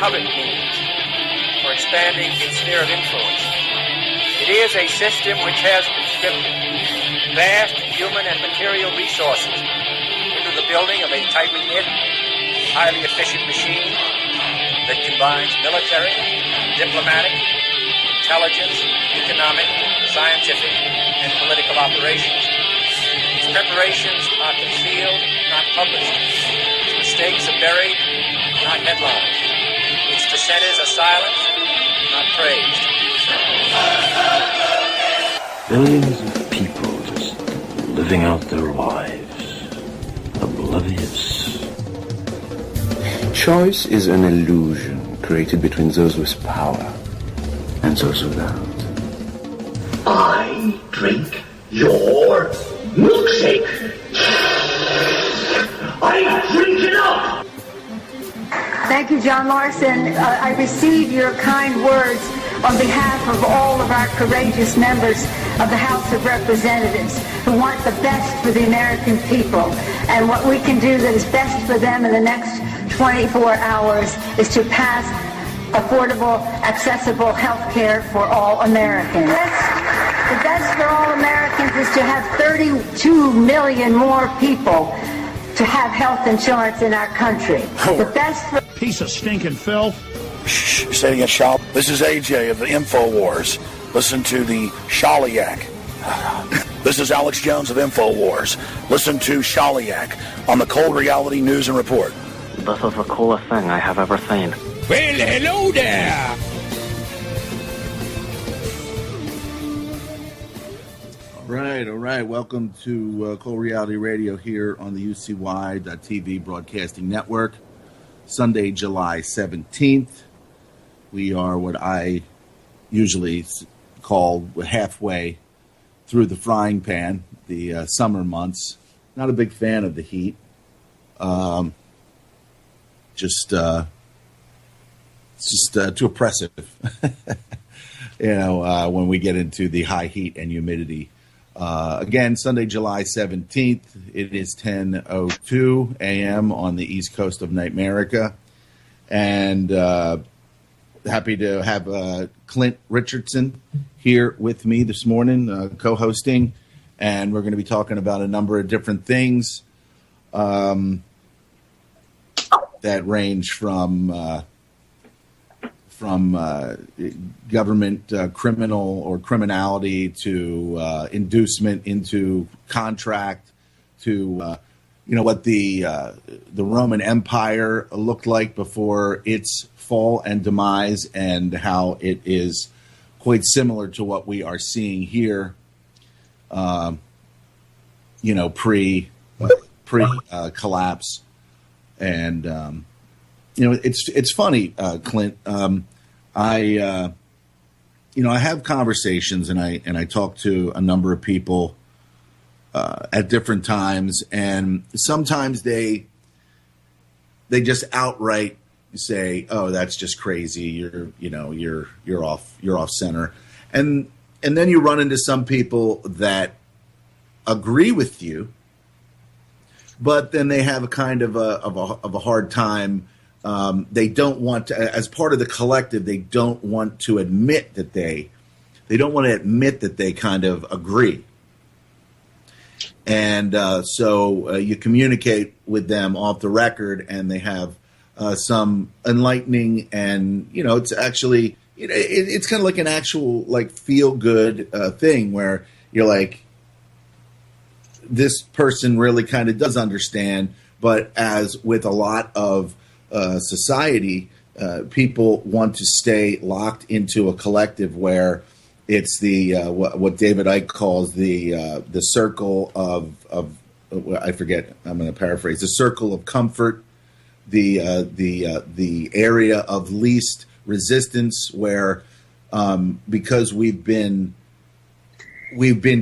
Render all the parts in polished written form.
covet means for expanding its sphere of influence. It is a system which has conscripted vast human and material resources into the building of a tightly knit, highly efficient machine that combines military, diplomatic, intelligence, economic, scientific, and political operations. Its preparations are concealed, not published. Its mistakes are buried, not headlined. Its dissenters are silenced, not praised. Billions of people just living out their lives, oblivious. Choice is an illusion created between those with power and those without. I drink your milkshake. I drink it up. Thank you, John Larson. I receive your kind words on behalf of all of our courageous members of the House of Representatives who want the best for the American people. And what we can do that is best for them in the next 24 hours is to pass affordable, accessible health care for all Americans. The best for all Americans is to have 32 million more people to have health insurance in our country. The best for... Piece of stinking filth. Shh, say it again, Shal. This is AJ of the InfoWars. Listen to the Shaliak. This is Alex Jones of InfoWars. Listen to Shaliak on the Cold Reality News and Report. This is the coolest thing I have ever seen. Well, hello there. All right. Welcome to Cold Reality Radio here on the UCY.TV Broadcasting Network. Sunday, July 17th. We are what I usually call halfway through the frying pan, the summer months. Not a big fan of the heat. It's just too oppressive. When we get into the high heat and humidity. Again, Sunday, July 17th, it is 10:02 a.m. on the east coast of Nightmarica. And happy to have Clint Richardson here with me this morning, co-hosting. And we're going to be talking about a number of different things that range from government criminal or criminality to inducement into contract to what the Roman Empire looked like before its fall and demise, and how it is quite similar to what we are seeing here. Pre collapse, and it's funny, Clint. I have conversations and I talk to a number of people at different times, and sometimes they just outright say, "Oh, that's just crazy. You're off center," and then you run into some people that agree with you, but then they have a kind of a hard time. They don't want to, as part of the collective, they don't want to admit that they don't want to admit that they kind of agree. And so you communicate with them off the record, and they have some enlightening, and it's actually it's kind of like an actual feel good thing where you're like, this person really kind of does understand. But as with a lot of society, people want to stay locked into a collective where it's the what David Icke calls the circle of I forget. I'm going to paraphrase the circle of comfort, the area of least resistance, where because we've been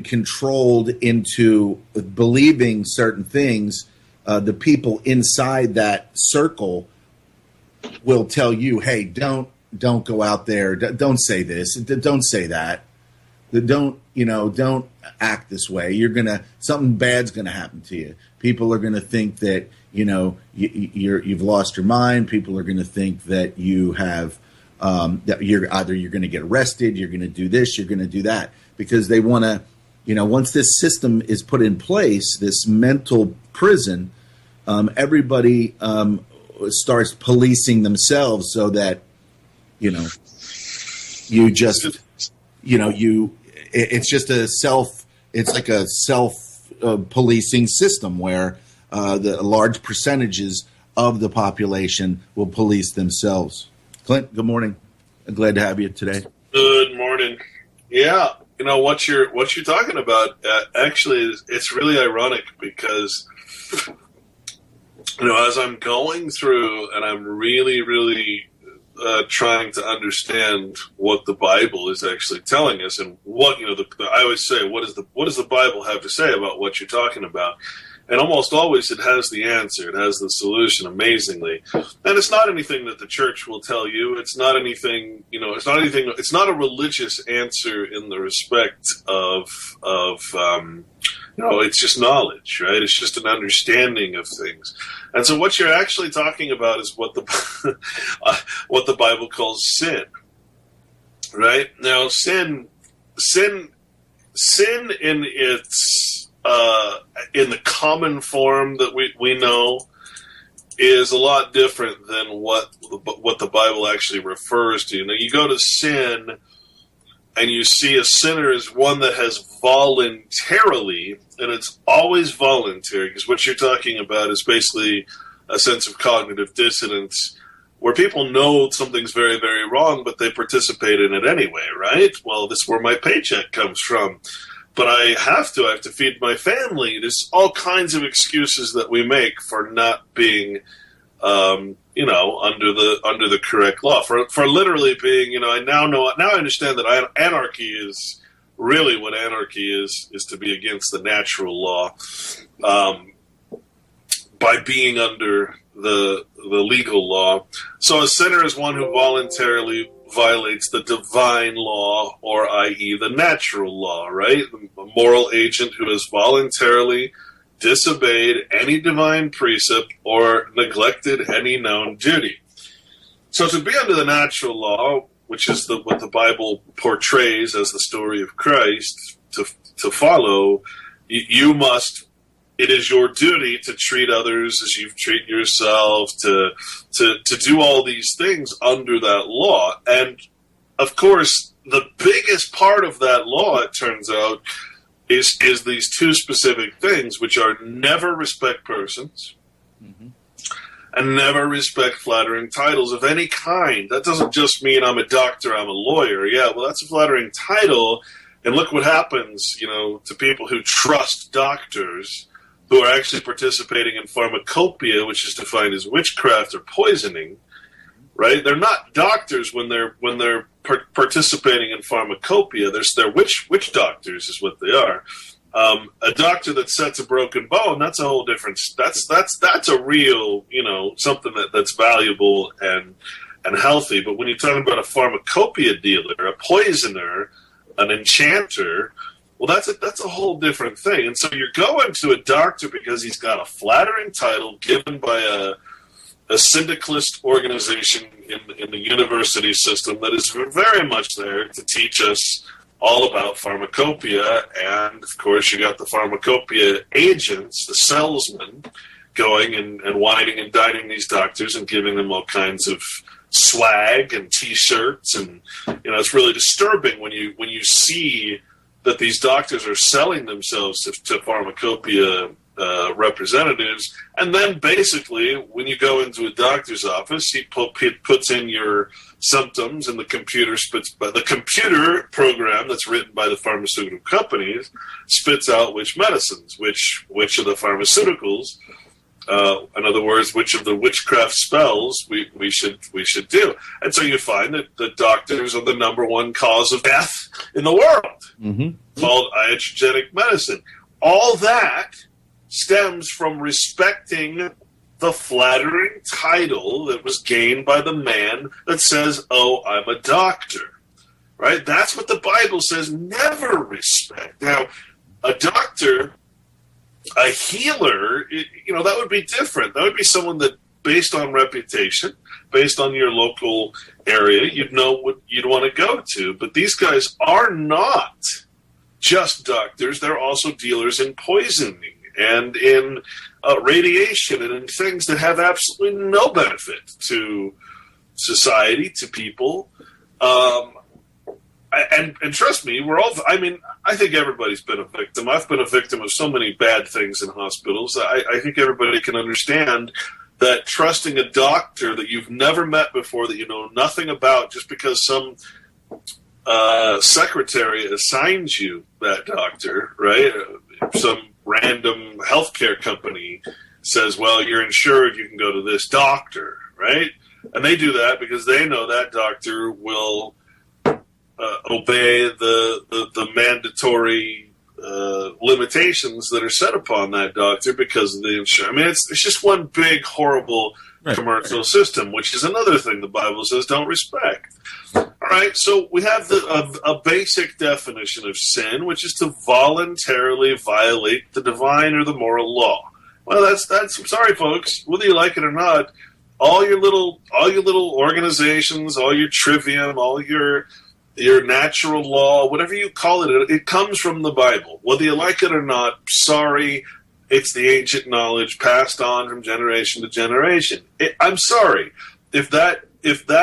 controlled into believing certain things, the people inside that circle will tell you, hey, don't go out there. Don't say this. Don't say that. Don't act this way. Something bad's gonna happen to you. People are gonna think that you've lost your mind. People are gonna think that you have that you're going to get arrested, you're going to do this, you're going to do that, because they want to. Once this system is put in place, this mental prison, everybody starts policing themselves so that you just it's just it's like a self policing system where the large percentages of the population will police themselves. Clint, good morning. I'm glad to have you today. Good morning. Yeah, what you're talking about. Actually, it's really ironic because as I'm going through and I'm really, really trying to understand what the Bible is actually telling us, and what I always say, what does the Bible have to say about what you're talking about? And almost always it has the answer. It has the solution, amazingly. And it's not anything that the church will tell you. It's not anything, it's not a religious answer in the respect of it's just knowledge, right? It's just an understanding of things. And so what you're actually talking about is what the Bible calls sin, right? Now, sin in its in the common form that we know is a lot different than what the Bible actually refers to. You go to sin and you see a sinner as one that has voluntarily, and it's always voluntary, because what you're talking about is basically a sense of cognitive dissonance where people know something's very, very wrong, but they participate in it anyway, right? Well, this is where my paycheck comes from. But I have to feed my family. There's all kinds of excuses that we make for not being, under the correct law. For literally being, I now understand that anarchy is really what anarchy is to be against the natural law, by being under the legal law. So a sinner is one who voluntarily violates the divine law, or i.e. the natural law, right? A moral agent who has voluntarily disobeyed any divine precept or neglected any known duty. So to be under the natural law, which is what the Bible portrays as the story of Christ, to follow, it is your duty to treat others as you treat yourself, to do all these things under that law. And, of course, the biggest part of that law, it turns out, is these two specific things, which are never respect persons, and never respect flattering titles of any kind. That doesn't just mean I'm a doctor, I'm a lawyer. Yeah, well, that's a flattering title, and look what happens, to people who trust doctors, who are actually participating in pharmacopoeia, which is defined as witchcraft or poisoning, right? They're not doctors when they're participating in pharmacopoeia. They're witch doctors is what they are. A doctor that sets a broken bone, that's a whole different. That's a real, something that's valuable and healthy. But when you're talking about a pharmacopoeia dealer, a poisoner, an enchanter, well, that's a whole different thing. And so you're going to a doctor because he's got a flattering title given by a syndicalist organization in the university system that is very much there to teach us all about pharmacopoeia. And, of course, you got the pharmacopoeia agents, the salesmen, going and whining and dining these doctors and giving them all kinds of swag and T-shirts. And, it's really disturbing when you see that these doctors are selling themselves to pharmacopoeia representatives, and then basically when you go into a doctor's office, he puts in your symptoms, and the computer program that's written by the pharmaceutical companies spits out which medicines, which of the pharmaceuticals, in other words, which of the witchcraft spells we should do. And so you find that the doctors are the number one cause of death in the world, called iatrogenic medicine. All that stems from respecting the flattering title that was gained by the man that says, "Oh, I'm a doctor." right? That's what the Bible says, never respect. Now, a doctor, a healer, that would be different. That would be someone that, based on reputation, based on your local area, you'd know what you'd want to go to. But these guys are not just doctors. They're also dealers in poisoning and in radiation and in things that have absolutely no benefit to society, to people. And trust me, I think everybody's been a victim. I've been a victim of so many bad things in hospitals. I think everybody can understand that trusting a doctor that you've never met before, that you know nothing about, just because some secretary assigns you that doctor, right? Some random healthcare company says, well, you're insured, you can go to this doctor, right? And they do that because they know that doctor will obey the mandatory limitations that are set upon that doctor because of the insurance. I mean, it's just one big, horrible commercial system, which is another thing the Bible says don't respect. All right, so we have a basic definition of sin, which is to voluntarily violate the divine or the moral law. Well, that's. I'm sorry, folks, whether you like it or not, all your little organizations, all your trivium, all your natural law, whatever you call it, it comes from the Bible. Whether you like it or not, sorry, it's the ancient knowledge passed on from generation to generation. I'm sorry. If that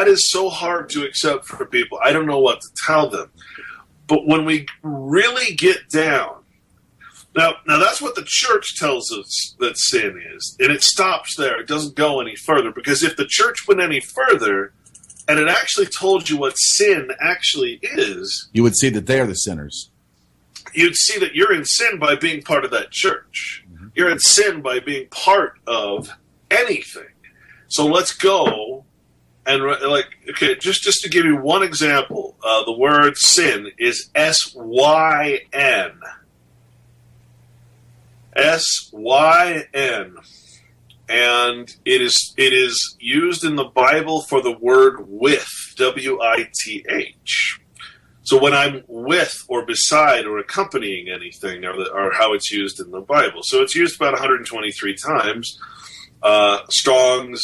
is so hard to accept for people, I don't know what to tell them. But when we really get down, now that's what the church tells us that sin is, and it stops there. It doesn't go any further, because if the church went any further, and it actually told you what sin actually is, you would see that they are the sinners. You'd see that you're in sin by being part of that church. Mm-hmm. You're in sin by being part of anything. So let's go and, just to give you one example, the word sin is S-Y-N. S-Y-N. And it is used in the Bible for the word with, W-I-T-H. So when I'm with or beside or accompanying anything, or how it's used in the Bible. So it's used about 123 times. Strong's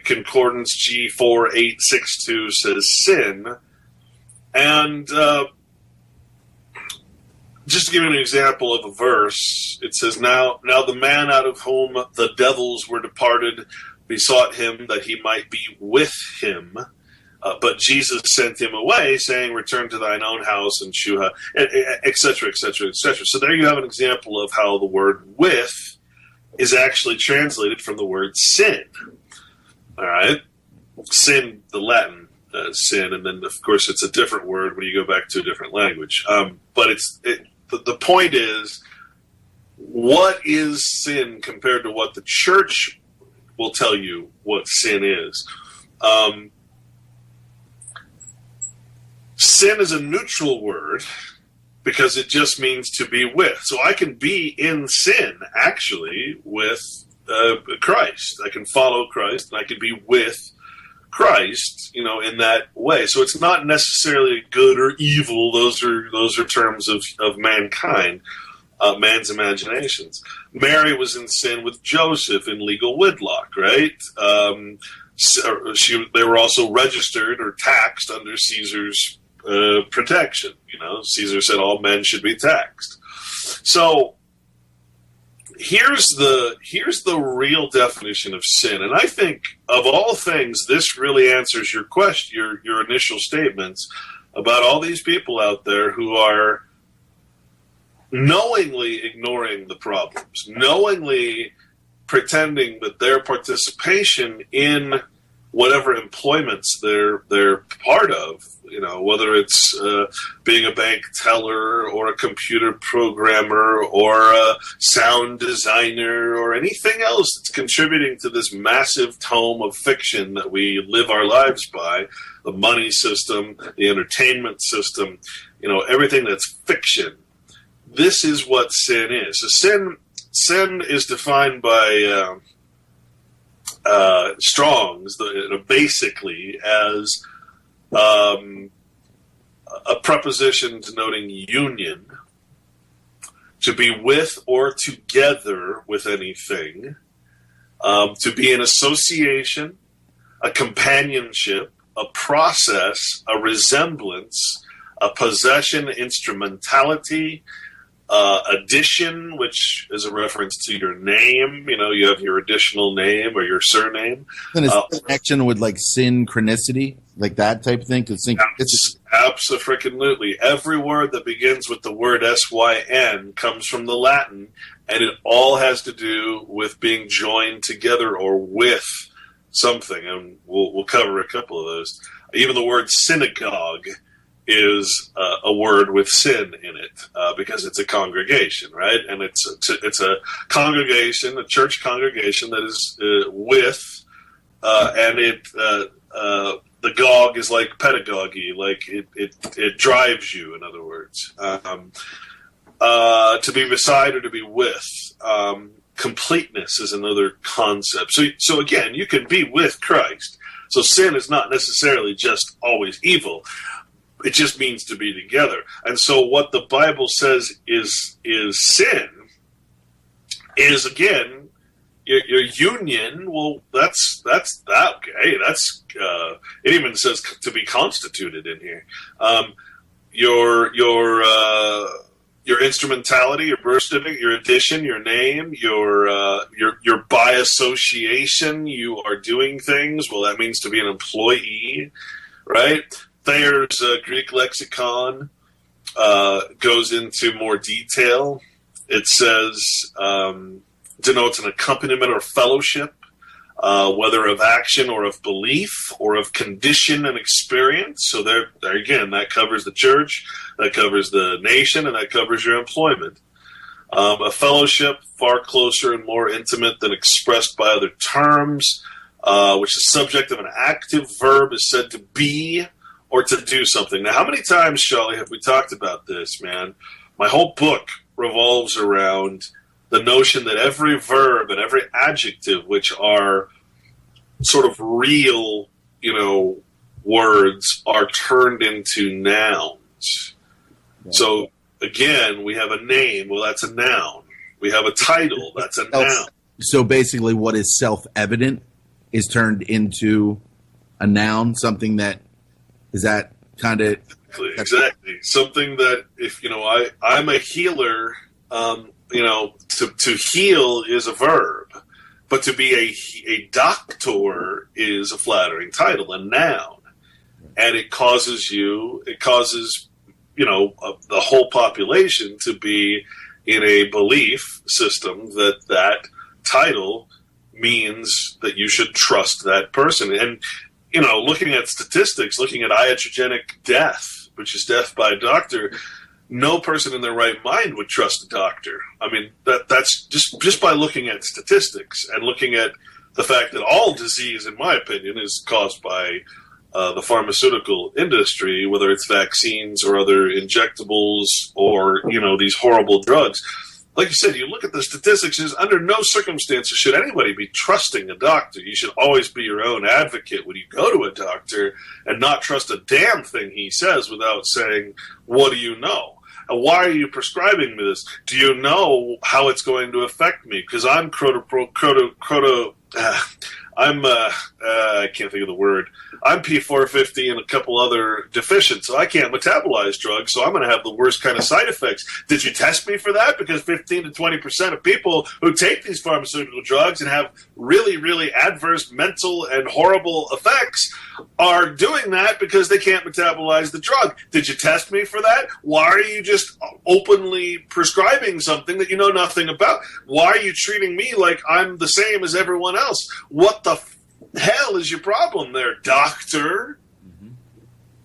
Concordance G4862 says sin. And just to give you an example of a verse, it says, Now the man out of whom the devils were departed besought him that he might be with him. But Jesus sent him away, saying, return to thine own house and Shuha, etc., etc., etc. So there you have an example of how the word with is actually translated from the word sin. All right? Sin, the Latin sin, and then, of course, it's a different word when you go back to a different language. But the point is, what is sin compared to what the church will tell you what sin is? Sin is a neutral word because it just means to be with. So I can be in sin, actually, with Christ. I can follow Christ, and I can be with Christ, in that way. So it's not necessarily good or evil. Those are terms of mankind, man's imaginations. Mary was in sin with Joseph in legal wedlock, right? They were also registered or taxed under Caesar's protection. Caesar said all men should be taxed. So here's the real definition of sin, and I think of all things, this really answers your question, your initial statements about all these people out there who are knowingly ignoring the problems, knowingly pretending that their participation in whatever employments they're part of, whether it's being a bank teller or a computer programmer or a sound designer or anything else that's contributing to this massive tome of fiction that we live our lives by, the money system, the entertainment system, everything that's fiction. This is what sin is. So sin is defined by Strong's basically as a preposition denoting union, to be with or together with anything, to be an association, a companionship, a process, a resemblance, a possession, instrumentality, addition, which is a reference to your name. You know, you have your additional name or your surname. And is connection with like synchronicity, like that type of thing? Absolutely. Every word that begins with the word SYN comes from the Latin, and it all has to do with being joined together or with something. And we'll cover a couple of those. Even the word synagogue is a word with sin in it because it's a congregation, right? And it's a congregation, a church congregation that is with, and the gog is like pedagogy, like it drives you. In other words, to be beside or to be with. Completeness is another concept. So again, you can be with Christ. So sin is not necessarily just always evil. It just means to be together. And so what the Bible says is sin is, again, your union. Well, that's okay. That's it even says to be constituted in here. Your instrumentality, your birth certificate, your addition, your name, your by association, you are doing things. Well, that means to be an employee, right? Thayer's Greek lexicon goes into more detail. It says denotes an accompaniment or fellowship, whether of action or of belief or of condition and experience. So there again, that covers the church, that covers the nation, and that covers your employment. A fellowship far closer and more intimate than expressed by other terms, which is subject of an active verb is said to be or to do something. Now, how many times, Shali, have we talked about this, man? My whole book revolves around the notion that every verb and every adjective, which are sort of real, words, are turned into nouns. Yeah. So, again, we have a name. Well, that's a noun. We have a title. That's a noun. So basically what is self-evident is turned into a noun, something that is that kind of... Exactly. Something that if, I'm a healer, to heal is a verb, but to be a doctor is a flattering title, a noun. And it causes the whole population to be in a belief system that title means that you should trust that person. And, looking at statistics, looking at iatrogenic death, which is death by a doctor, no person in their right mind would trust a doctor. I mean, that's just by looking at statistics and looking at the fact that all disease, in my opinion, is caused by the pharmaceutical industry, whether it's vaccines or other injectables or, these horrible drugs. Like you said, you look at the statistics, is under no circumstances should anybody be trusting a doctor. You should always be your own advocate when you go to a doctor and not trust a damn thing he says without saying, what do you know? And why are you prescribing me this? Do you know how it's going to affect me? Because I'm I can't think of the word. I'm P450 and a couple other deficient, so I can't metabolize drugs, so I'm going to have the worst kind of side effects. Did you test me for that? Because 15 to 20% of people who take these pharmaceutical drugs and have really, really adverse mental and horrible effects are doing that because they can't metabolize the drug. Did you test me for that? Why are you just openly prescribing something that you know nothing about? Why are you treating me like I'm the same as everyone else? What the hell is your problem there, doctor? Mm-hmm.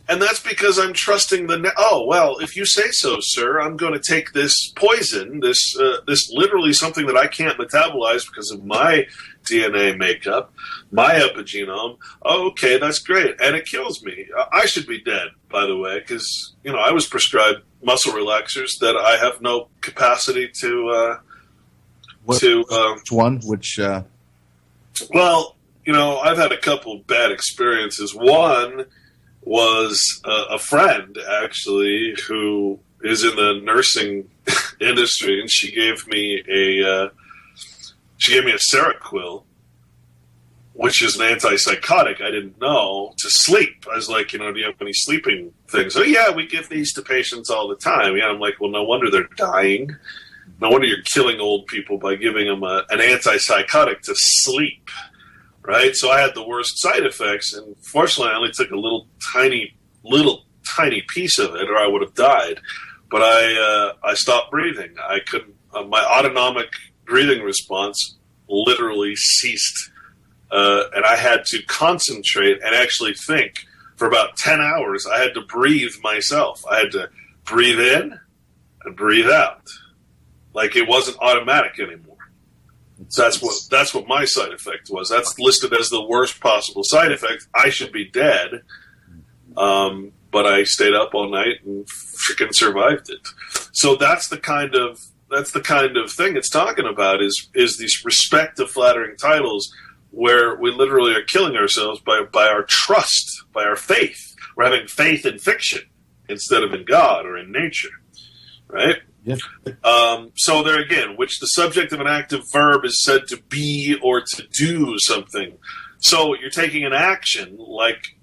And that's because I'm trusting if you say so, sir, I'm going to take this poison, this literally something that I can't metabolize because of my DNA makeup, my epigenome. Oh, okay, that's great. And it kills me. I should be dead, by the way, because, I was prescribed muscle relaxers that I have no capacity to... Which one? Which... Well, I've had a couple of bad experiences. One was a friend, actually, who is in the nursing industry, and she gave me a Seroquel, which is an antipsychotic I didn't know, to sleep. I was like, do you have any sleeping things? Oh, yeah, we give these to patients all the time. Yeah, I'm like, well, no wonder they're dying. No wonder you're killing old people by giving them an antipsychotic to sleep, right? So I had the worst side effects, and fortunately I only took a little tiny piece of it, or I would have died. But I stopped breathing. I couldn't. My autonomic breathing response literally ceased. And I had to concentrate and actually think for about 10 hours. I had to breathe myself. I had to breathe in and breathe out. Like it wasn't automatic anymore. So that's what my side effect was. That's listed as the worst possible side effect. I should be dead. But I stayed up all night and freaking survived it. So that's the kind of thing it's talking about is these respect to flattering titles, where we literally are killing ourselves by our trust, by our faith. We're having faith in fiction instead of in God or in nature, right? Yeah. So there again, which the subject of an active verb is said to be or to do something. So you're taking an action like,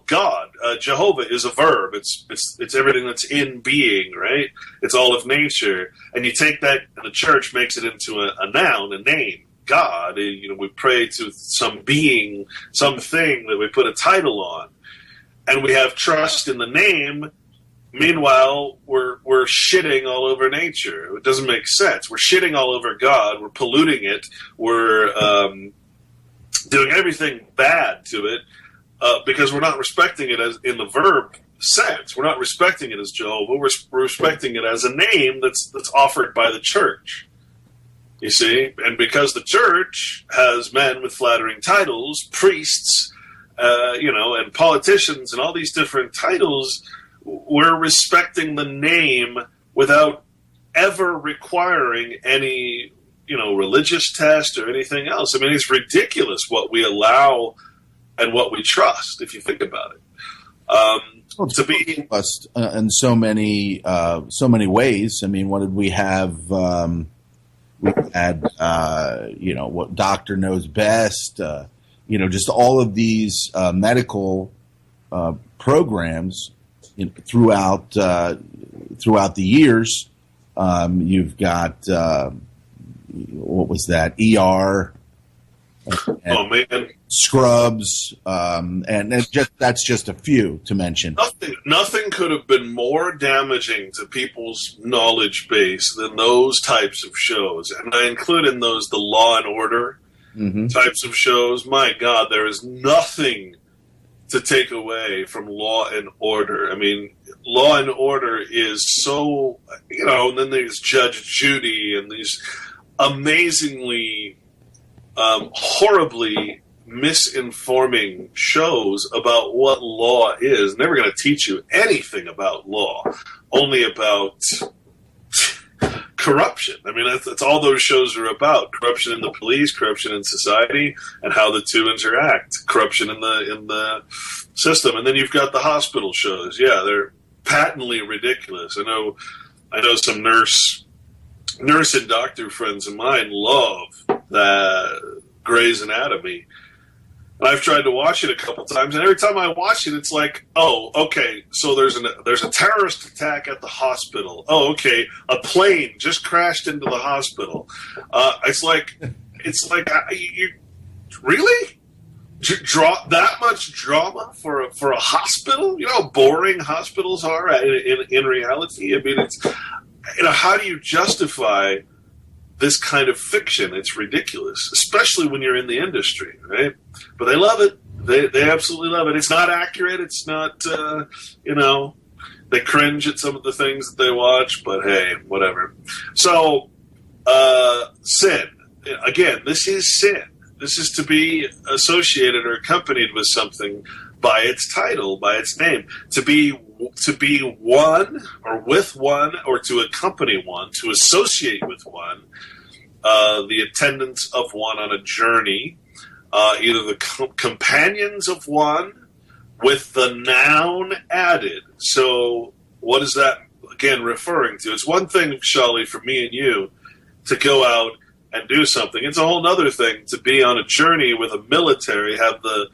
God, Jehovah is a verb. It's everything that's in being, right? It's all of nature. And you take that, and the church makes it into a noun, a name. God, we pray to some being, something that we put a title on, and we have trust in the name. Meanwhile, we're shitting all over nature. It doesn't make sense. We're shitting all over God. We're polluting it. We're doing everything bad to it because we're not respecting it as in the verb sense. We're not respecting it as Jehovah. We're respecting it as a name that's offered by the church. You see, and because the church has men with flattering titles, priests, and politicians, and all these different titles, we're respecting the name without ever requiring any, religious test or anything else. I mean, it's ridiculous what we allow and what we trust, if you think about it. To be in so many ways. I mean, what did we have? We had, what doctor knows best, just all of these medical programs throughout the years. You've got, what was that? ER, Scrubs, and that's just a few to mention. Nothing could have been more damaging to people's knowledge base than those types of shows, and I include in those the Law and Order types of shows. My God, there is nothing to take away from Law and Order. I mean, Law and Order is so, and then there's Judge Judy and these amazingly, horribly misinforming shows about what law is. Never going to teach you anything about law, only about corruption. I mean, that's all those shows are about. Corruption in the police, corruption in society, and how the two interact. Corruption in the system. And then you've got the hospital shows. Yeah, they're patently ridiculous. I know some nurse and doctor friends of mine love that Grey's Anatomy. And I've tried to watch it a couple times, and every time I watch it, it's like, oh, okay, so there's a terrorist attack at the hospital. Oh, okay, a plane just crashed into the hospital. It's like, you really draw that much drama for a hospital? You know how boring hospitals are in reality. I mean, it's how do you justify this kind of fiction? It's ridiculous, especially when you're in the industry, right? But they love it. They absolutely love it. It's not accurate. It's not, they cringe at some of the things that they watch, but hey, whatever. So, sin. Again, this is sin. This is to be associated or accompanied with something by its title, by its name. To be one or with one or to accompany one, to associate with one, the attendants of one on a journey, either the companions of one with the noun added. So what is that, again, referring to? It's one thing, Shali, for me and you to go out and do something. It's a whole other thing to be on a journey with a military, have the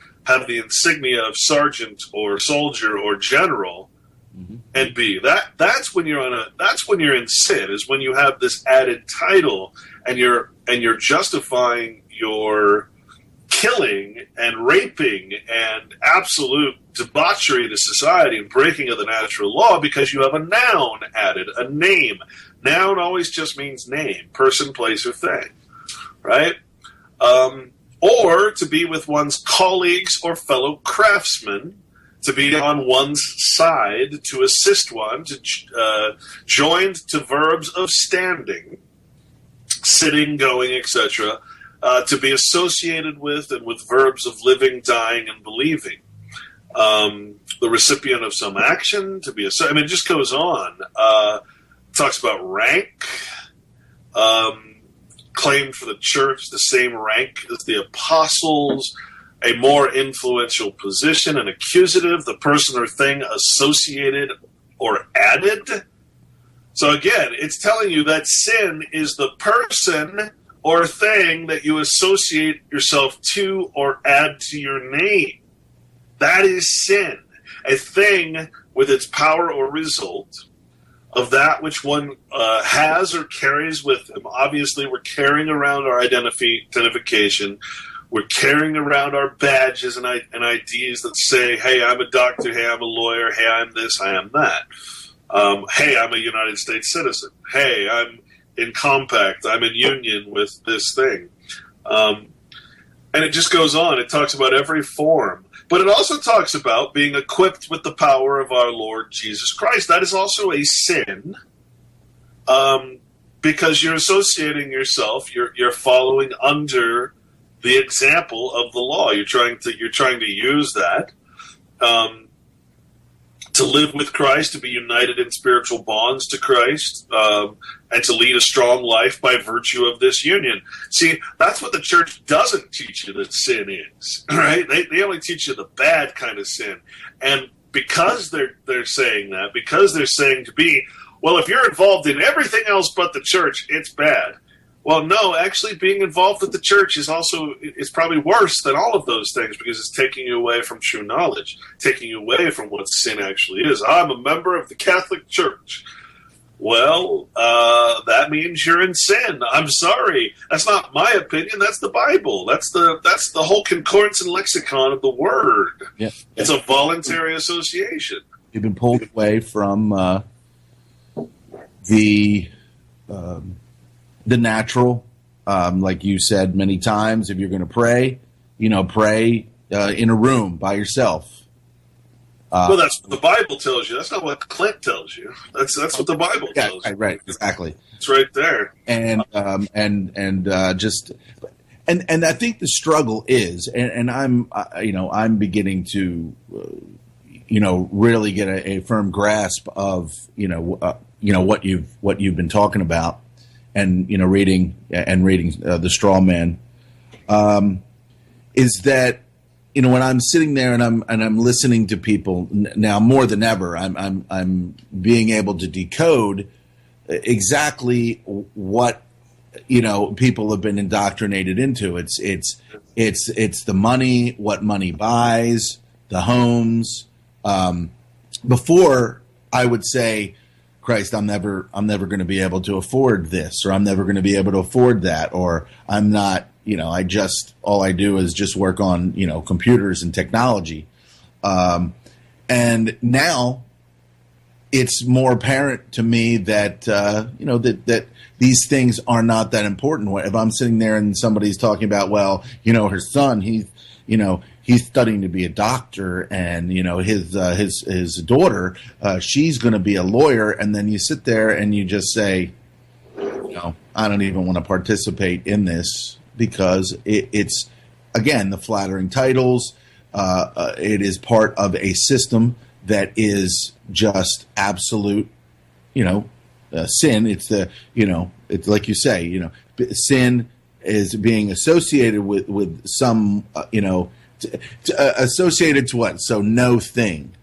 insignia of sergeant or soldier or general, and be that's when you're in sin, is when you have this added title and you're justifying your killing and raping and absolute debauchery to society and breaking of the natural law because you have a noun added, a name. Noun always just means name, person, place, or thing, right? Or to be with one's colleagues or fellow craftsmen, to be on one's side, to assist one, joined to verbs of standing, sitting, going, etc., to be associated with, and with verbs of living, dying, and believing. The recipient of some action, to be it just goes on. Talks about rank, claimed for the church the same rank as the apostles, a more influential position, an accusative, the person or thing associated or added. So again, it's telling you that sin is the person or thing that you associate yourself to or add to your name. That is sin. A thing with its power or result of that which one has or carries with them. Obviously, we're carrying around our identification. We're carrying around our badges and IDs that say, hey, I'm a doctor, hey, I'm a lawyer, hey, I'm this, I am that. Hey, I'm a United States citizen. Hey, I'm in compact, I'm in union with this thing. And it just goes on. It talks about every form. But it also talks about being equipped with the power of our Lord Jesus Christ. That is also a sin, because you're associating yourself, you're following under the example of the law. You're trying to use that to live with Christ, to be united in spiritual bonds to Christ, and to lead a strong life by virtue of this union. See, that's what the church doesn't teach you that sin is, right? They only teach you the bad kind of sin. And because they're saying that, because they're saying to be, well, if you're involved in everything else but the church, it's bad. Well, no, actually being involved with the church is probably worse than all of those things, because it's taking you away from true knowledge, taking you away from what sin actually is. I'm a member of the Catholic Church. Well, that means you're in sin. I'm sorry. That's not my opinion. That's the Bible. That's the whole concordance and lexicon of the word. Yeah. It's a voluntary association. You've been pulled away from the natural, like you said many times. If you're going to pray, pray in a room by yourself. Well, that's what the Bible tells you. That's not what Clint tells you. That's what the Bible tells you. Right, exactly. It's right there. And I think the struggle is, and I'm beginning to, really get a firm grasp of, what you've been talking about, and reading the Straw Man, is that when I'm sitting there and I'm listening to people now more than ever, I'm being able to decode exactly what people have been indoctrinated into. It's the money, what money buys, the homes. Before I would say, Christ, I'm never going to be able to afford this, or I'm never going to be able to afford that, or I'm not, all I do is just work on, computers and technology. And now it's more apparent to me that, that these things are not that important. If I'm sitting there and somebody's talking about, well, her son, he's studying to be a doctor, and his daughter, she's going to be a lawyer, and then you sit there and you just say, I don't even want to participate in this, because it's again the flattering titles. It is part of a system that is just absolute, sin. It's it's like you say, sin is being associated with some, associated to what? So no thing,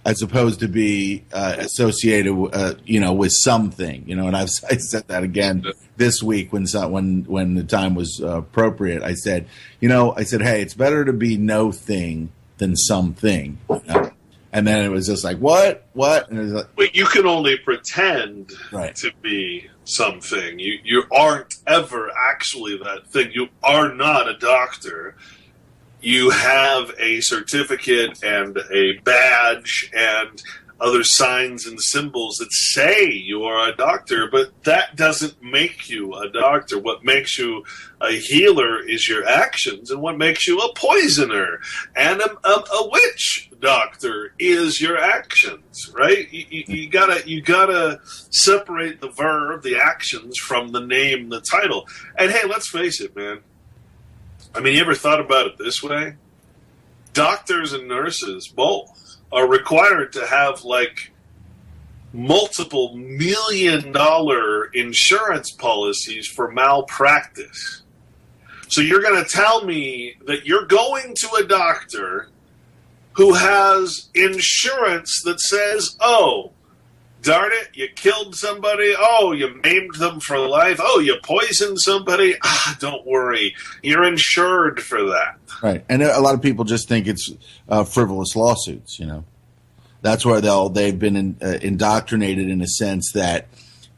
as opposed to be associated, with something. And I said that again this week when the time was appropriate. I said, hey, it's better to be no thing than something. And then it was just like, what? And it was like, but you can only pretend to be something. You aren't ever actually that thing. You are not a doctor. You have a certificate and a badge and other signs and symbols that say you are a doctor, but that doesn't make you a doctor. What makes you a healer is your actions, and what makes you a poisoner and a witch doctor is your actions, right? You gotta separate the verb, the actions, from the name, the title. And hey, let's face it, man. I mean, you ever thought about it this way? Doctors and nurses both are required to have multiple $1 million insurance policies for malpractice. So you're going to tell me that you're going to a doctor who has insurance that says, oh, darn it, you killed somebody. Oh, you maimed them for life. Oh, you poisoned somebody. Don't worry. You're insured for that. Right. And a lot of people just think it's frivolous lawsuits, That's where they've been indoctrinated in a sense that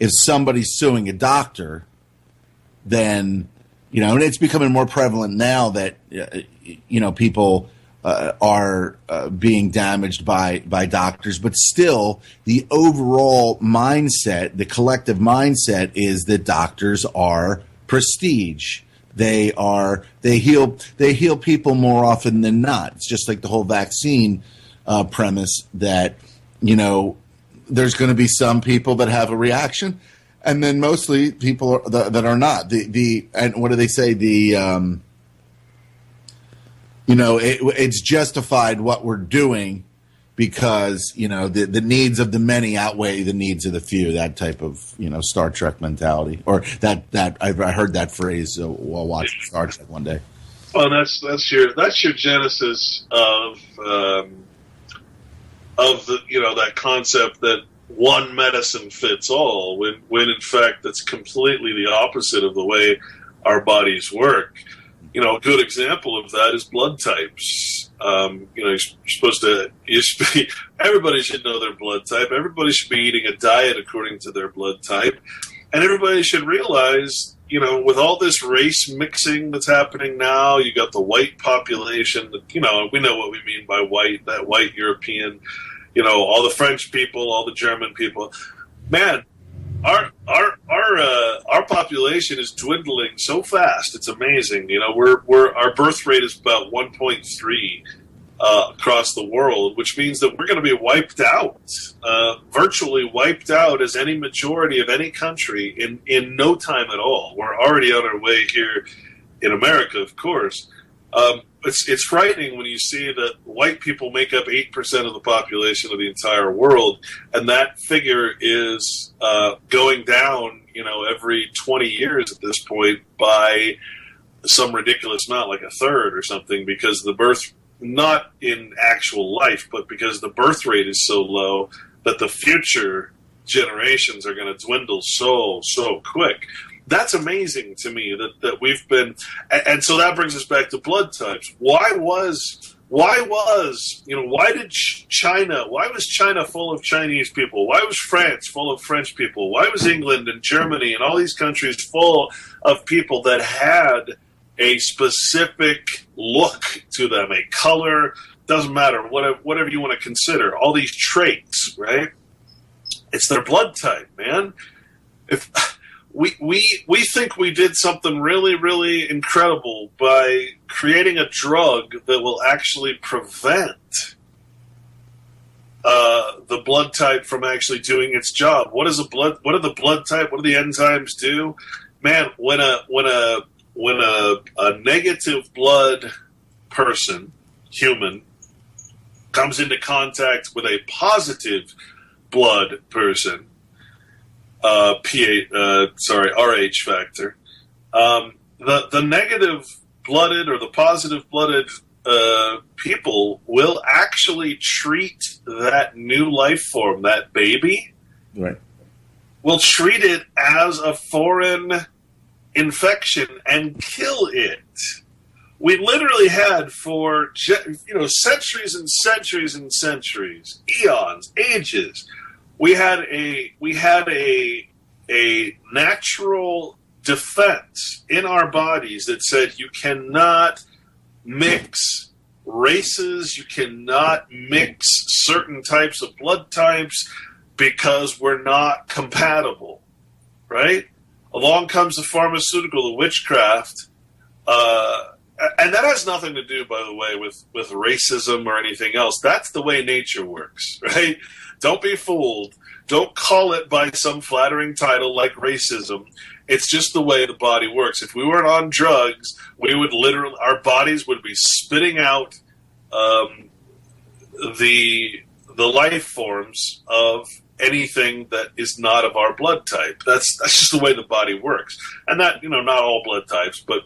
if somebody's suing a doctor, then, and it's becoming more prevalent now that, people are being damaged by doctors, but still the overall mindset, the collective mindset is that doctors are prestige. They heal people more often than not. It's just like the whole vaccine premise that, there's going to be some people that have a reaction, and then mostly people that are not. And what do they say? It's justified what we're doing because, the needs of the many outweigh the needs of the few, that type of, Star Trek mentality. Or that I heard that phrase while watching Star Trek one day. Well, that's your genesis of that concept that one medicine fits all, when in fact that's completely the opposite of the way our bodies work. A good example of that is blood types. You're supposed to everybody should know their blood type. Everybody should be eating a diet according to their blood type. And everybody should realize, with all this race mixing that's happening now, you got the white population that, we know what we mean by white, that white European, all the French people, all the German people. Man, our population is dwindling so fast. It's amazing. Our birth rate is about 1.3 across the world, which means that we're going to be wiped out, virtually wiped out as any majority of any country in no time at all. We're already on our way here in America, of course. It's frightening when you see that white people make up 8% of the population of the entire world, and that figure is going down, every 20 years at this point by some ridiculous amount, like a third or something, because the birth, not in actual life, but because the birth rate is so low that the future generations are going to dwindle so quick. That's amazing to me that we've been, and so that brings us back to blood types. Why was China full of Chinese people? Why was France full of French people? Why was England and Germany and all these countries full of people that had a specific look to them, a color, doesn't matter, whatever you want to consider, all these traits, right? It's their blood type, man. If we think we did something really, really incredible by creating a drug that will actually prevent the blood type from actually doing its job. What are the blood type? What do the enzymes do? Man, when a negative blood person, human, comes into contact with a positive blood person, RH factor, the negative blooded or the positive blooded people will actually treat that new life form, that baby, Right. will treat it as a foreign infection and kill it. We literally had for centuries and centuries and centuries, eons, ages. We had a natural defense in our bodies that said you cannot mix races, you cannot mix certain types of blood types because we're not compatible, right? Along comes the pharmaceutical, the witchcraft, and that has nothing to do, by the way, with racism or anything else. That's the way nature works, right? Don't be fooled. Don't call it by some flattering title like racism. It's just the way the body works. If we weren't on drugs, we would literally, our bodies would be spitting out the life forms of anything that is not of our blood type. That's just the way the body works. And that, not all blood types, but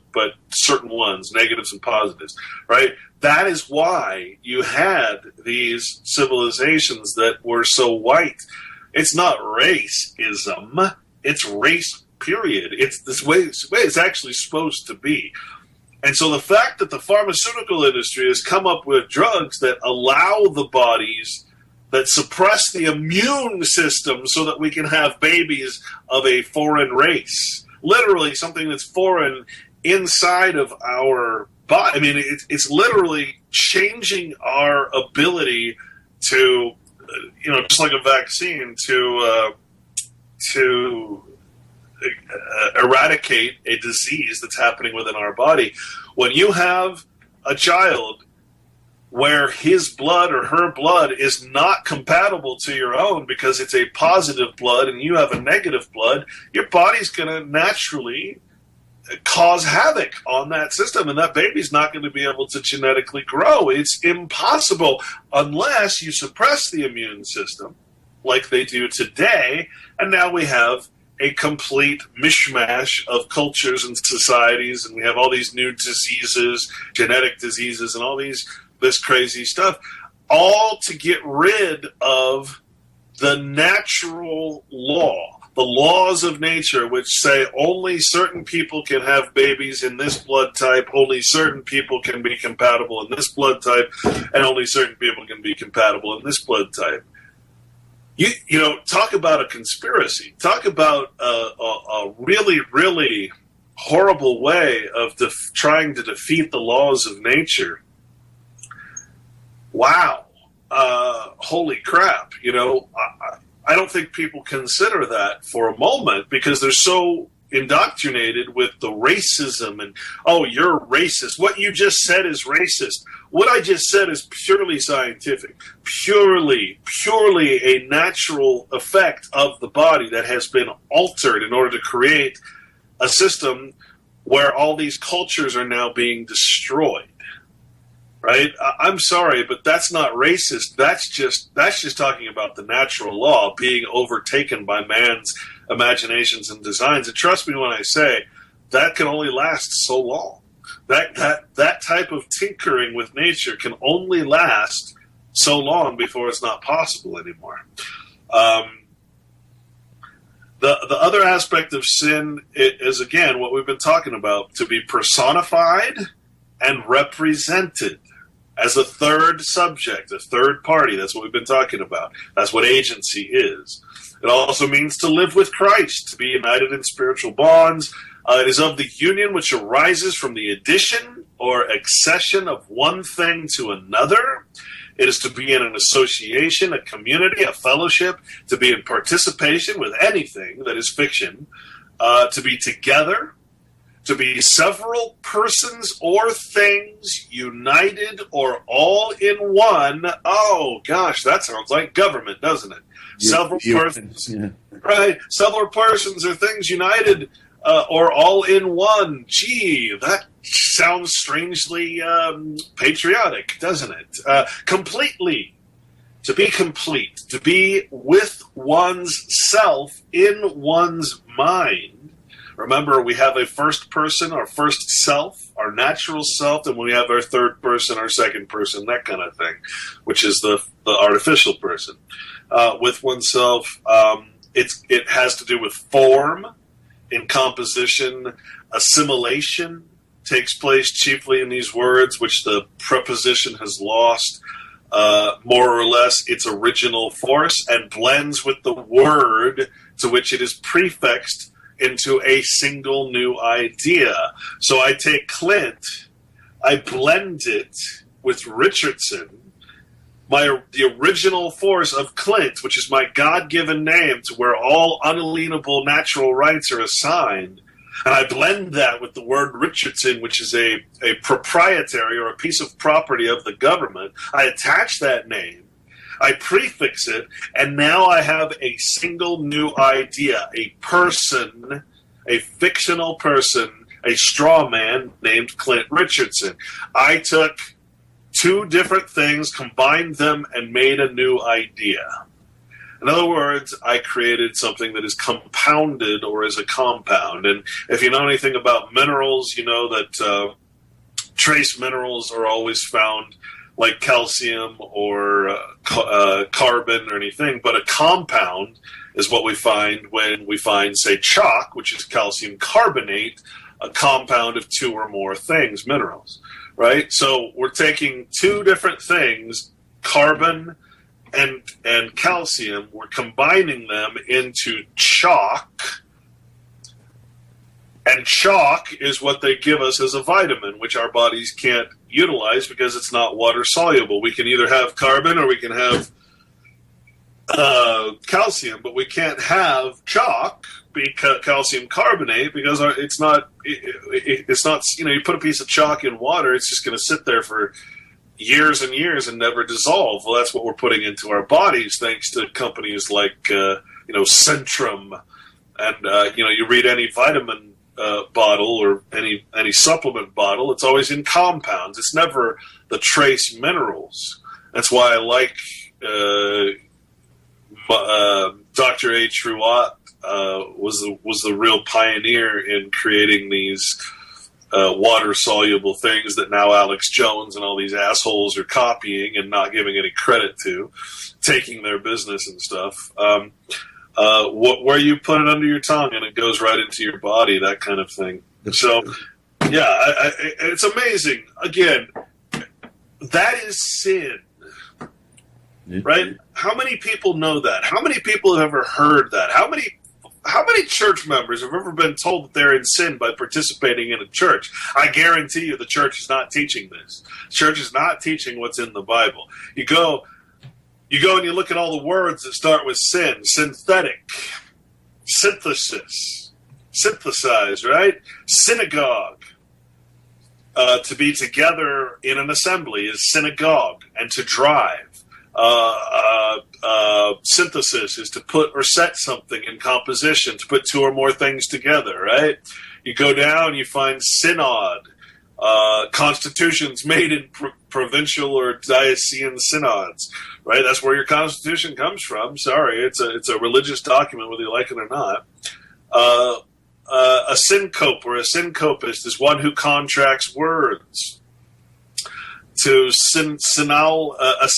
certain ones, negatives and positives, right? That is why you had these civilizations that were so white. It's not racism, it's race, period. It's this way it's actually supposed to be. And so the fact that the pharmaceutical industry has come up with drugs that allow the bodies, that suppress the immune system so that we can have babies of a foreign race, literally something that's foreign inside of our body. I mean, it's literally changing our ability to, just like a vaccine, to eradicate a disease that's happening within our body. When you have a child where his blood or her blood is not compatible to your own because it's a positive blood and you have a negative blood, your body's going to naturally cause havoc on that system, and that baby's not going to be able to genetically grow. It's impossible unless you suppress the immune system like they do today, and now we have a complete mishmash of cultures and societies, and we have all these new diseases, genetic diseases, and all this crazy stuff, all to get rid of the natural law, the laws of nature, which say only certain people can have babies in this blood type, only certain people can be compatible in this blood type, and only certain people can be compatible in this blood type. Talk about a conspiracy. Talk about a really, really horrible way of trying to defeat the laws of nature. Wow. Holy crap. I don't think people consider that for a moment because they're so indoctrinated with the racism and, oh, you're racist. What you just said is racist. What I just said is purely scientific, purely a natural effect of the body that has been altered in order to create a system where all these cultures are now being destroyed. Right? I'm sorry, but that's not racist. That's just talking about the natural law being overtaken by man's imaginations and designs. And trust me when I say that can only last so long. That type of tinkering with nature can only last so long before it's not possible anymore. The other aspect of sin is, again, what we've been talking about, to be personified and represented as a third subject, a third party. That's what we've been talking about. That's what agency is. It also means to live with Christ, to be united in spiritual bonds. It is of the union which arises from the addition or accession of one thing to another. It is to be in an association, a community, a fellowship, to be in participation with anything that is fiction, to be together, to be several persons or things united or all in one. Oh, gosh, that sounds like government, doesn't it? Several persons, right? Several persons or things united or all in one. Gee, that sounds strangely patriotic, doesn't it? Completely. To be complete. To be with one's self in one's mind. Remember, we have a first person, our first self, our natural self, and we have our third person, our second person, that kind of thing, which is the artificial person. With oneself, it has to do with form, in composition. Assimilation takes place chiefly in these words, which the preposition has lost more or less its original force and blends with the word to which it is prefixed into a single new idea. So I take Clint, I blend it with Richardson, the original force of Clint, which is my God-given name to where all unalienable natural rights are assigned, and I blend that with the word Richardson, which is a proprietary or a piece of property of the government. I attach that name, I prefix it, and now I have a single new idea, a person, a fictional person, a straw man named Clint Richardson. I took two different things, combined them, and made a new idea. In other words, I created something that is compounded or is a compound. And if you know anything about minerals, you know that trace minerals are always found like calcium or carbon or anything. But a compound is what we find when we find, say, chalk, which is calcium carbonate, a compound of two or more things, minerals, right? So we're taking two different things, carbon and calcium, we're combining them into chalk, and chalk is what they give us as a vitamin, which our bodies can't utilize because it's not water soluble. We can either have carbon or we can have calcium, but we can't have chalk, because calcium carbonate, because it's not, you know, you put a piece of chalk in water, it's just going to sit there for years and years and never dissolve. Well, that's what we're putting into our bodies, thanks to companies like, Centrum. And, you read any vitamin bottle or any supplement bottle, it's always in compounds. It's never the trace minerals. That's why I like Dr. H. Ruat was the real pioneer in creating these water-soluble things that now Alex Jones and all these assholes are copying and not giving any credit to, taking their business and stuff. Where you put it under your tongue and it goes right into your body, that kind of thing. So, yeah, it's amazing. Again, that is sin, right? How many people know that? How many people have ever heard that? How many church members have ever been told that they're in sin by participating in a church? I guarantee you the church is not teaching this. The church is not teaching what's in the Bible. You go and you look at all the words that start with sin: synthetic, synthesis, synthesize, right? Synagogue. To be together in an assembly is synagogue, and to drive. Synthesis is to put or set something in composition, to put two or more things together, right? You go down, you find synod, constitutions made in provincial or diocesan synods, right? That's where your constitution comes from. Sorry, it's a religious document, whether you like it or not. A syncope or a syncopist is one who contracts words. A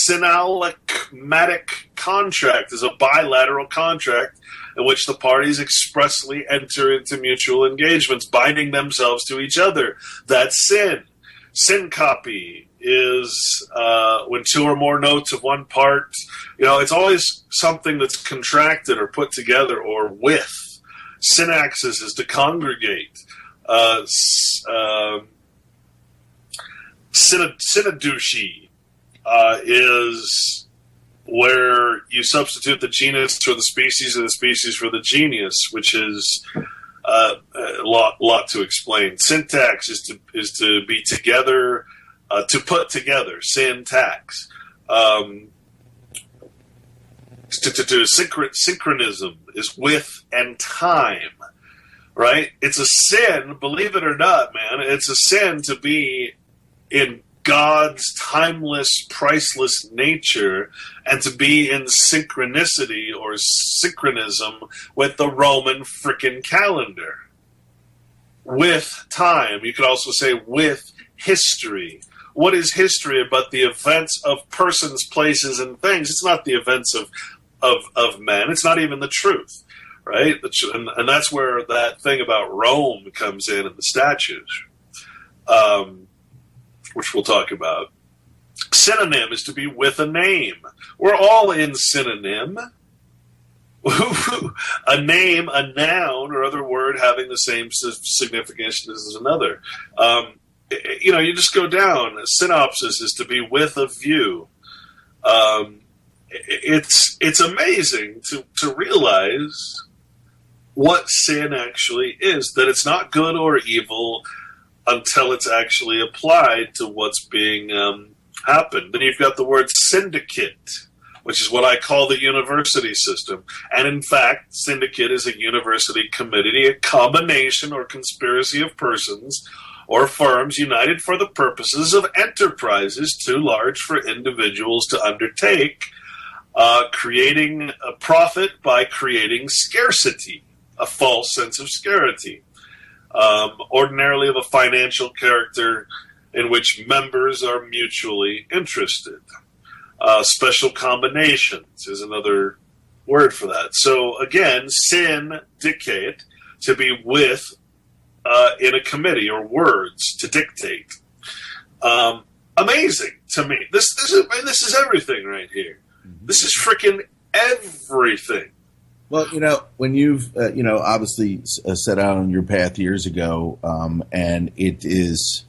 synalagmatic contract is a bilateral contract in which the parties expressly enter into mutual engagements, binding themselves to each other. That's sin. Syncope is when two or more notes of one part, it's always something that's contracted or put together or with. Synaxis is to congregate. Synoduchy is where you substitute the genus for the species and the species for the genius, which is a lot to explain. Syntax is to be together, to put together. Syntax. Synchronism is with and time, right? It's a sin, believe it or not, man. It's a sin to be in God's timeless, priceless nature and to be in synchronicity or synchronism with the Roman frickin' calendar. with time. You could also say with history. What is history but the events of persons, places, and things? It's not the events of men. It's not even the truth, right? And that's where that thing about Rome comes in the statues, which we'll talk about. Synonym is to be with a name. We're all in synonym. A name, a noun, or other word having the same significance as another. You just go down. Synopsis is to be with a view. It's amazing to realize what sin actually is, that it's not good or evil until it's actually applied to what's being happened. Then you've got the word syndicate, which is what I call the university system. And in fact, syndicate is a university committee, a combination or conspiracy of persons or firms united for the purposes of enterprises too large for individuals to undertake, creating a profit by creating scarcity, a false sense of scarcity, ordinarily of a financial character in which members are mutually interested. Special combinations is another word for that. So again, syndicate, to be with in a committee, or words to dictate. Amazing to me. This is everything right here. This is freaking everything. Well, when you've obviously set out on your path years ago, and it is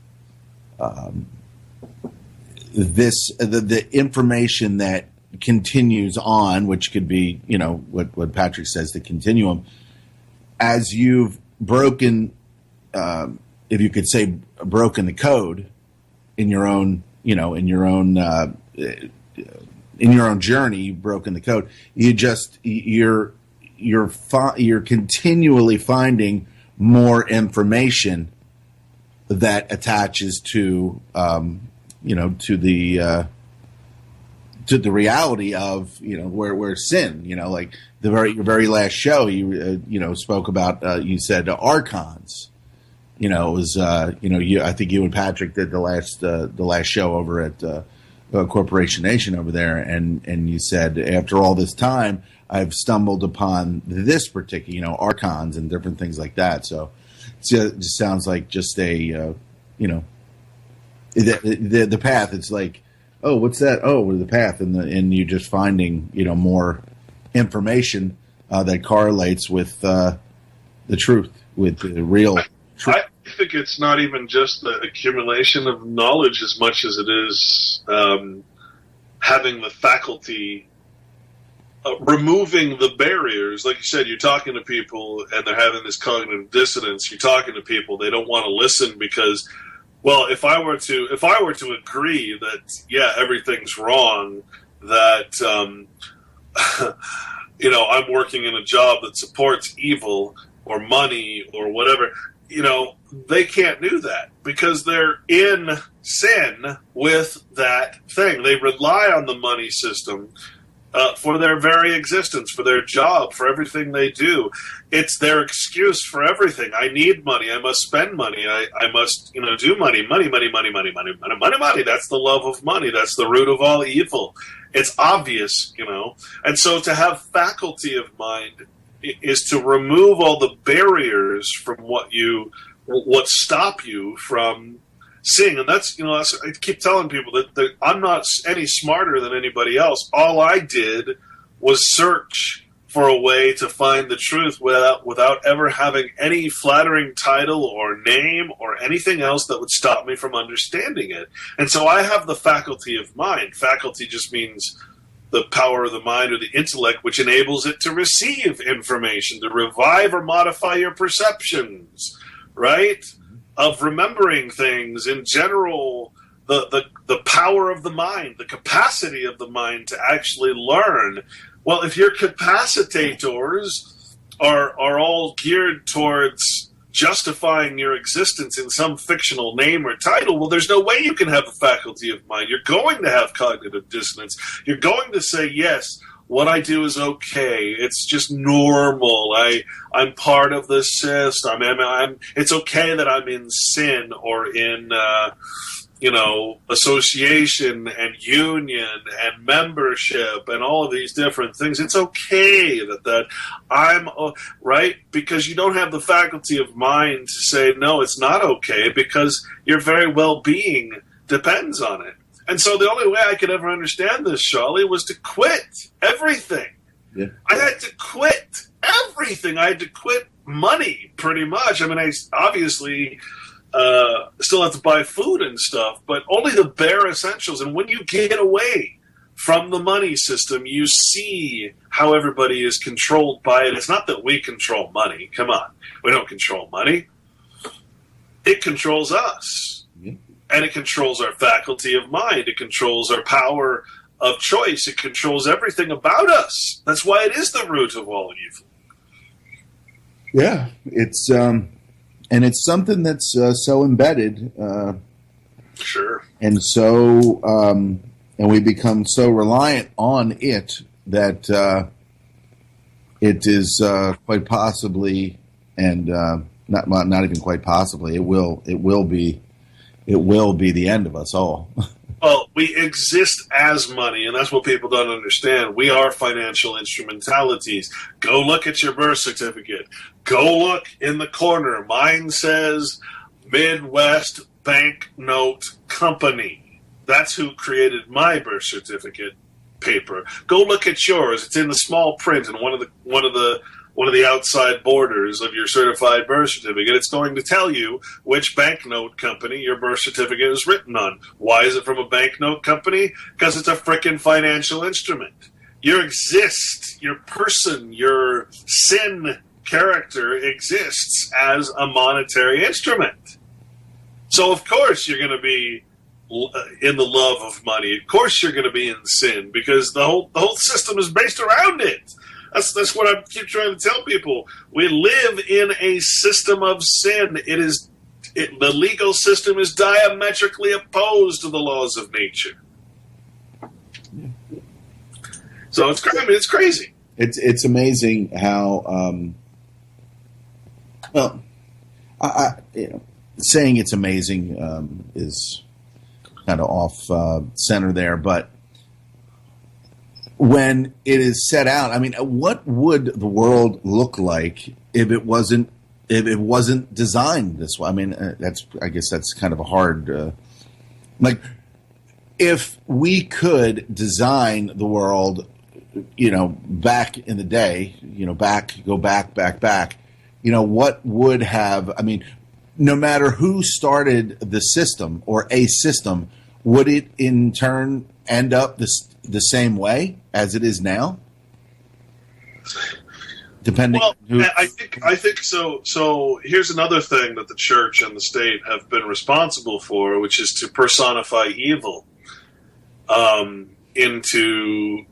the information that continues on, which could be what Patrick says, the continuum, as you've broken, if you could say, broken the code in your own journey, you've broken the code. You're continually finding more information that attaches to the reality of where sin, like your very last show, you spoke about, you said archons. It was I think you and Patrick did the last show over at Corporation Nation over there, and you said, after all this time, I've stumbled upon this particular, archons and different things like that. So it just sounds like just a, the path. It's like, oh, what's that? Oh, the path, and you're just finding, more information that correlates with the truth, with the real truth. I think it's not even just the accumulation of knowledge as much as it is having the faculty, removing the barriers. Like you said, you're talking to people and they're having this cognitive dissonance. You're talking to people, they don't want to listen because, well, if I were to agree that everything's wrong, that I'm working in a job that supports evil or money or whatever, they can't do that because they're in sin with that thing. They rely on the money system for their very existence, for their job, for everything they do. It's their excuse for everything. I need money. I must spend money. I must, do money. Money. That's the love of money. That's the root of all evil. It's obvious, And so to have faculty of mind is to remove all the barriers from what stop you from seeing. And that's, I keep telling people that I'm not any smarter than anybody else. All I did was search for a way to find the truth without ever having any flattering title or name or anything else that would stop me from understanding it. And so I have the faculty of mind. Faculty just means the power of the mind or the intellect, which enables it to receive information, to revive or modify your perceptions, right? Of remembering things in general, the power of the mind, the capacity of the mind to actually learn. Well, if your capacitators are all geared towards justifying your existence in some fictional name or title, well, there's no way you can have a faculty of mind. You're going to have cognitive dissonance. You're going to say, yes, what I do is okay. It's just normal. I'm part of the system. It's okay that I'm in sin or in association and union and membership and all of these different things. It's okay that I'm right, because you don't have the faculty of mind to say, no, it's not okay, because your very well-being depends on it. And so the only way I could ever understand this, Shali, was to quit everything. Yeah. I had to quit everything. I had to quit money, pretty much. I mean, I obviously still have to buy food and stuff, but only the bare essentials. And when you get away from the money system, you see how everybody is controlled by it. It's not that we control money. Come on. We don't control money. It controls us. Yeah. And it controls our faculty of mind. It controls our power of choice. It controls everything about us. That's why it is the root of all evil. Yeah, it's and it's something that's so embedded. Sure. And so, and we become so reliant on it that it is quite possibly, and not even quite possibly, it will be the end of us all. Well, we exist as money, and that's what people don't understand. We are financial instrumentalities. Go look at your birth certificate. Go look in the corner. Mine says Midwest Banknote Company. That's who created my birth certificate paper. Go look at yours. It's in the small print in one of the outside borders of your certified birth certificate. It's going to tell you which banknote company your birth certificate is written on. Why is it from a banknote company? Because it's a frickin' financial instrument. You exist, your person, your sin character exists as a monetary instrument. So of course you're going to be in the love of money. Of course you're going to be in sin, because the whole system is based around it. That's what I keep trying to tell people. We live in a system of sin. The legal system is diametrically opposed to the laws of nature. So it's crazy. It's amazing how saying it's amazing is kind of off center there, but when it is set out, I mean, what would the world look like if it wasn't designed this way? I mean, I guess that's kind of a hard, if we could design the world, back in the day, go back, what would have, I mean, no matter who started the system or a system, would it in turn end up the same way as it is now? Depending. Well, I think so. So here's another thing that the church and the state have been responsible for, which is to personify evil into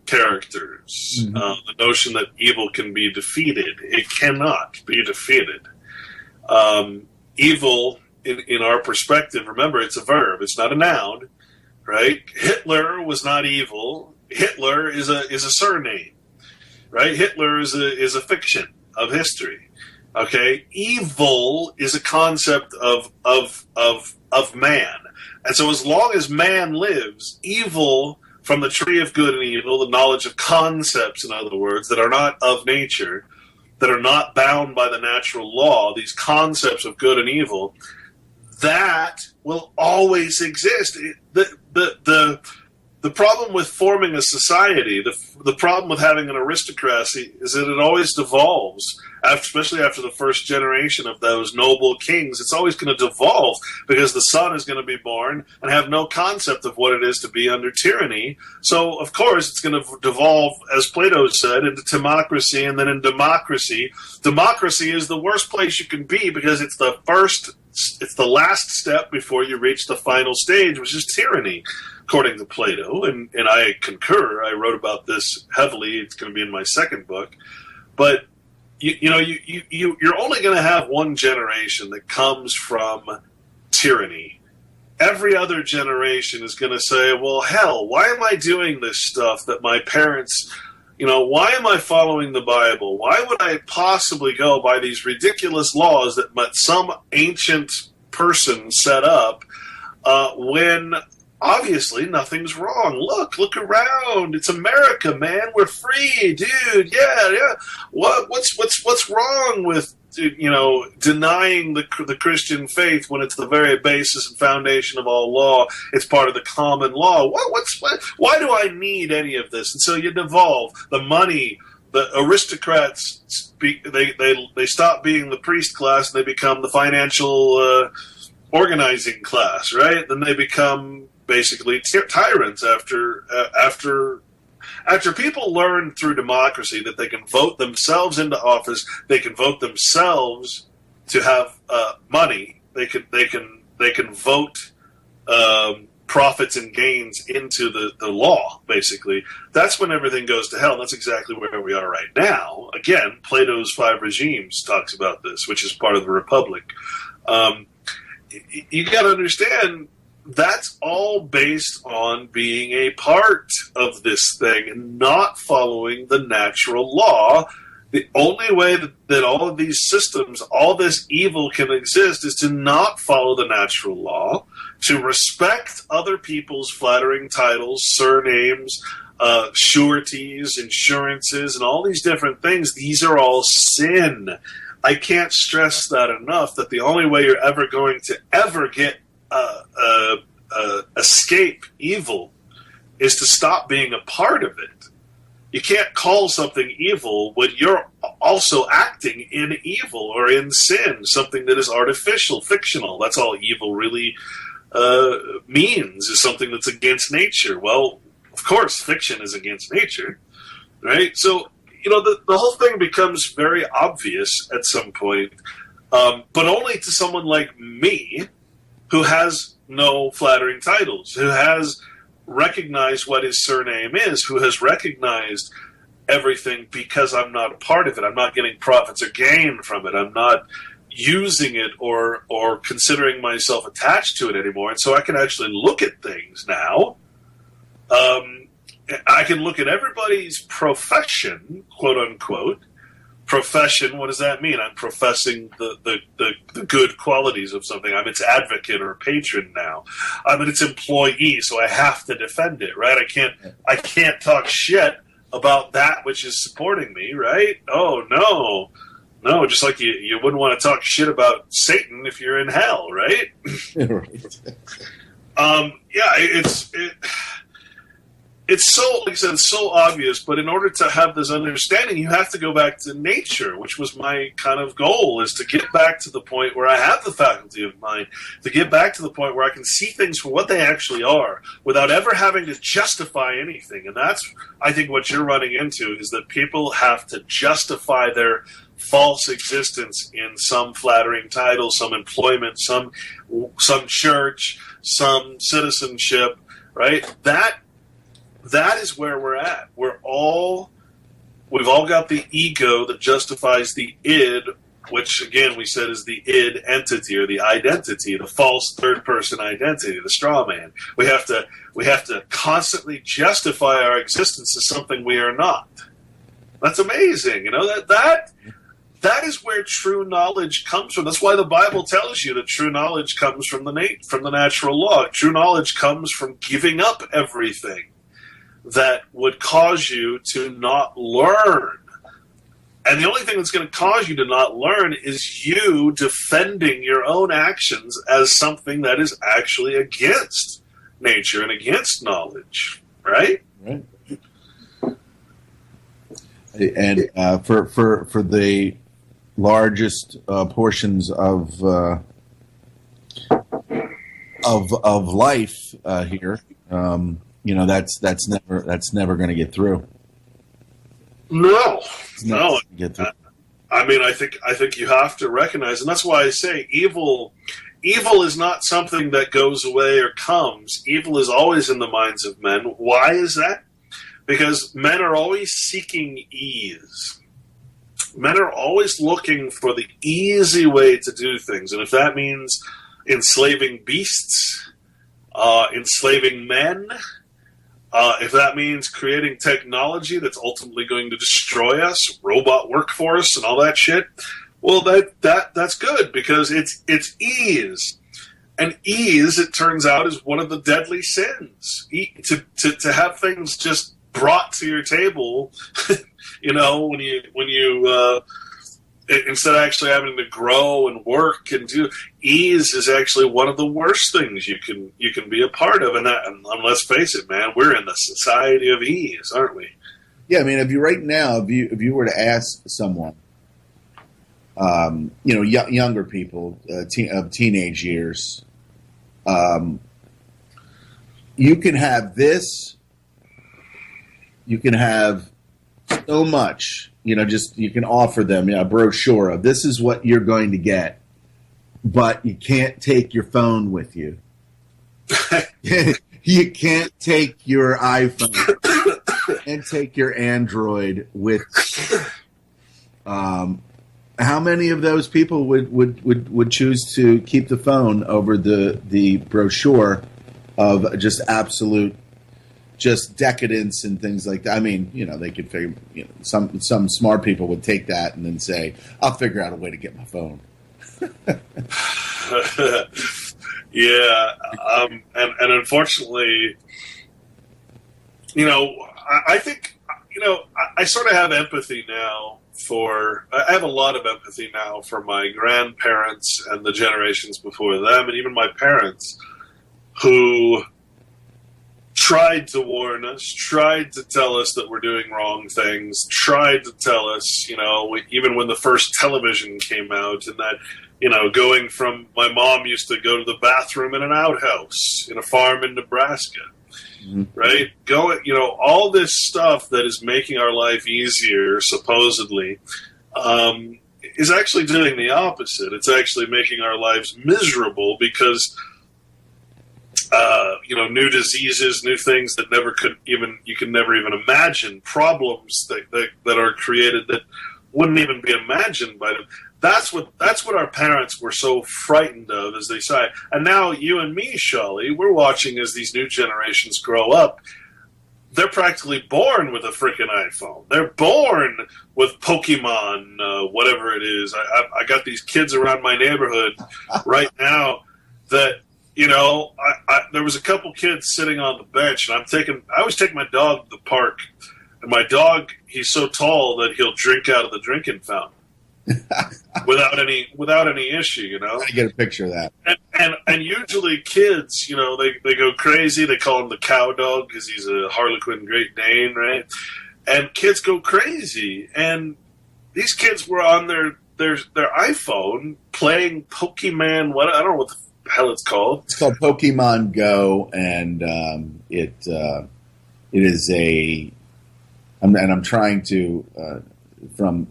characters. Mm-hmm. The notion that evil can be defeated. It cannot be defeated. Evil, in our perspective, remember, it's a verb. It's not a noun. Right? Hitler was not evil. Hitler is a surname. Right? Hitler is a fiction of history. Okay? Evil is a concept of man. And so as long as man lives, evil, from the tree of good and evil, the knowledge of concepts, in other words, that are not of nature, that are not bound by the natural law, these concepts of good and evil, that will always exist. The problem with forming a society, the problem with having an aristocracy, is that it always devolves, especially after the first generation of those noble kings. It's always going to devolve, because the son is going to be born and have no concept of what it is to be under tyranny. So, of course, it's going to devolve, as Plato said, into timocracy, and then in democracy. Democracy is the worst place you can be, because it's the last step before you reach the final stage, which is tyranny, according to Plato, and I concur. I wrote about this heavily. It's going to be in my second book. But you're only going to have one generation that comes from tyranny, every other generation is going to say, well, hell, why am I doing this stuff that my parents, why am I following the Bible? Why would I possibly go by these ridiculous laws that some ancient person set up when obviously nothing's wrong? Look around. It's America, man. We're free, dude. Yeah. What's wrong with denying the Christian faith when it's the very basis and foundation of all law? It's part of the common law. Why do I need any of this? And so you devolve the money. The aristocrats they stop being the priest class and they become the financial organizing class, right? Then they become basically tyrants after people learn through democracy that they can vote themselves into office, they can vote themselves to have money, they can vote profits and gains into the law, basically. That's when everything goes to hell. And that's exactly where we are right now. Again, Plato's 5 Regimes talks about this, which is part of the Republic. You got to understand, that's all based on being a part of this thing and not following the natural law. The only way that all of these systems, all this evil can exist is to not follow the natural law, to respect other people's flattering titles, surnames, sureties, insurances, and all these different things. These are all sin. I can't stress that enough, that the only way you're ever going to ever get escape evil is to stop being a part of it. You can't call something evil when you're also acting in evil or in sin, something that is artificial, fictional. That's all evil really means, is something that's against nature. Well, of course, fiction is against nature, right? So, the whole thing becomes very obvious at some point, but only to someone like me who has no flattering titles, who has recognized what his surname is, who has recognized everything because I'm not a part of it. I'm not getting profits or gain from it. I'm not using it or considering myself attached to it anymore. And so I can actually look at things now. I can look at everybody's profession, quote unquote. Profession, what does that mean? I'm professing the good qualities of something. I'm its advocate or patron now. I'm its employee, so I have to defend it, right? I can't talk shit about that which is supporting me, right? Oh, no, just like you wouldn't want to talk shit about Satan if you're in hell, right? It's so, like I said, it's so obvious, but in order to have this understanding, you have to go back to nature, which was my kind of goal, is to get back to the point where I have the faculty of mind, to get back to the point where I can see things for what they actually are without ever having to justify anything. And that's, I think, what you're running into, is that people have to justify their false existence in some flattering title, some employment, some church, some citizenship, right? That is where we're at. We've all got the ego that justifies the id, which again we said is the id entity or the identity, the false third-person identity, the straw man. We have to constantly justify our existence as something we are not. That's amazing, that is where true knowledge comes from. That's why the Bible tells you that true knowledge comes from the natural law. True knowledge comes from giving up everything that would cause you to not learn. And the only thing that's going to cause you to not learn is you defending your own actions as something that is actually against nature and against knowledge, right? Right. And for the largest portions of life here, that's never going to get through. No. Get through. I mean, I think you have to recognize, and that's why I say evil is not something that goes away or comes. Evil is always in the minds of men. Why is that? Because men are always seeking ease. Men are always looking for the easy way to do things, and if that means enslaving beasts, enslaving men, if that means creating technology that's ultimately going to destroy us, robot workforce and all that shit, well, that's good, because it's ease. And ease, it turns out, is one of the deadly sins. To have things just brought to your table, when you instead of actually having to grow and work and do, ease is actually one of the worst things you can be a part of. And let's face it, man, we're in the society of ease, aren't we? Yeah, I mean, if you were to ask someone, younger people of teenage years, you can have this, you can have so much, you can offer them a brochure of this is what you're going to get, but you can't take your phone with you. You can't take your iPhone and take your Android with you. How many of those people would choose to keep the phone over the brochure of just absolute, just decadence and things like that? I mean, they could figure. Some smart people would take that and then say, "I'll figure out a way to get my phone." Yeah, and unfortunately, I think I sort of have empathy now. I have a lot of empathy now for my grandparents and the generations before them, and even my parents, who tried to warn us, tried to tell us that we're doing wrong things, tried to tell us, even when the first television came out, and that, going from, my mom used to go to the bathroom in an outhouse in a farm in Nebraska. Mm-hmm. Right? All this stuff that is making our life easier, supposedly, is actually doing the opposite. It's actually making our lives miserable because, new diseases, new things that you can never even imagine, problems that are created that wouldn't even be imagined by them. That's what our parents were so frightened of, as they say. And now you and me, Shali, we're watching as these new generations grow up. They're practically born with a freaking iPhone. They're born with Pokemon, whatever it is. I got these kids around my neighborhood right now that, there was a couple kids sitting on the bench, and I always take my dog to the park, and my dog, he's so tall that he'll drink out of the drinking fountain. without any issue, I get a picture of that. And usually kids, they go crazy. They call him the cow dog because he's a Harlequin Great Dane, right? And kids go crazy. And these kids were on their iPhone playing Pokemon. I don't know what the hell it's called. It's called Pokemon Go, and it is a. I'm trying to. From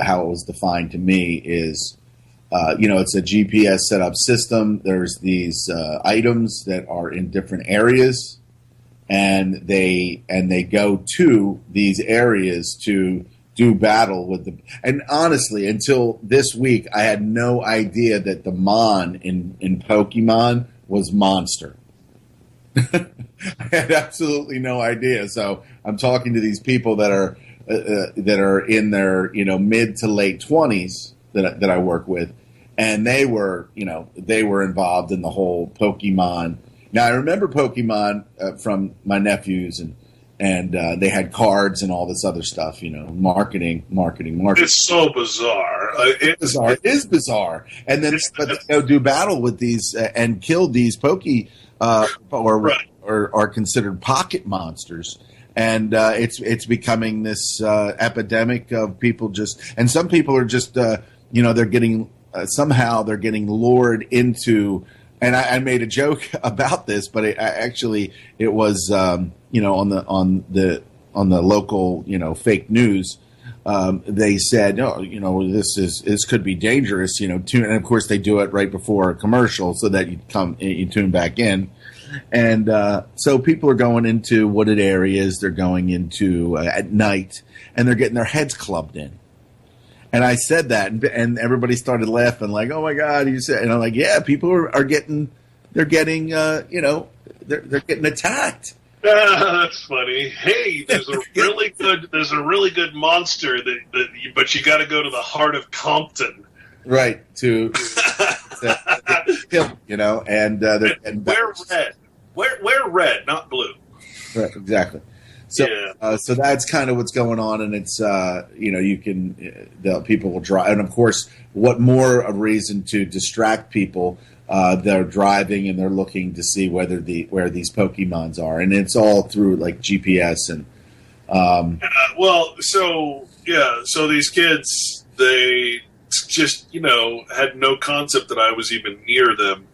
how it was defined to me is, it's a GPS set up system. There's these items that are in different areas, and they go to these areas to do battle with the. And honestly, until this week, I had no idea that the Mon in Pokemon was monster. I had absolutely no idea. So I'm talking to these people that are in their mid to late 20s that I work with, and they were involved in the whole Pokemon. Now I remember Pokemon from my nephews, and they had cards and all this other stuff. Marketing. It's so bizarre. It is bizarre. And then but they do battle with these and kill these or are considered pocket monsters. And it's becoming this epidemic of people and some people are just they're getting they're getting lured into. And I made a joke about this, but it was on the local fake news. They said, this could be dangerous, and of course they do it right before a commercial so that you tune back in. And so people are going into wooded areas. They're going into at night, and they're getting their heads clubbed in. And I said that, and everybody started laughing, like, "Oh my God!" You said, and I'm like, "Yeah, people are getting they're getting they're getting attacked. That's funny. Hey, there's a really good monster but you got to go to the heart of Compton. Right, to and wear red. Wear red, not blue. Right, exactly. So, so that's kind of what's going on, and it's you can people will drive, and of course, what more a reason to distract people? They're driving and they're looking to see where these Pokemons are, and it's all through like GPS and. So these kids, they just had no concept that I was even near them,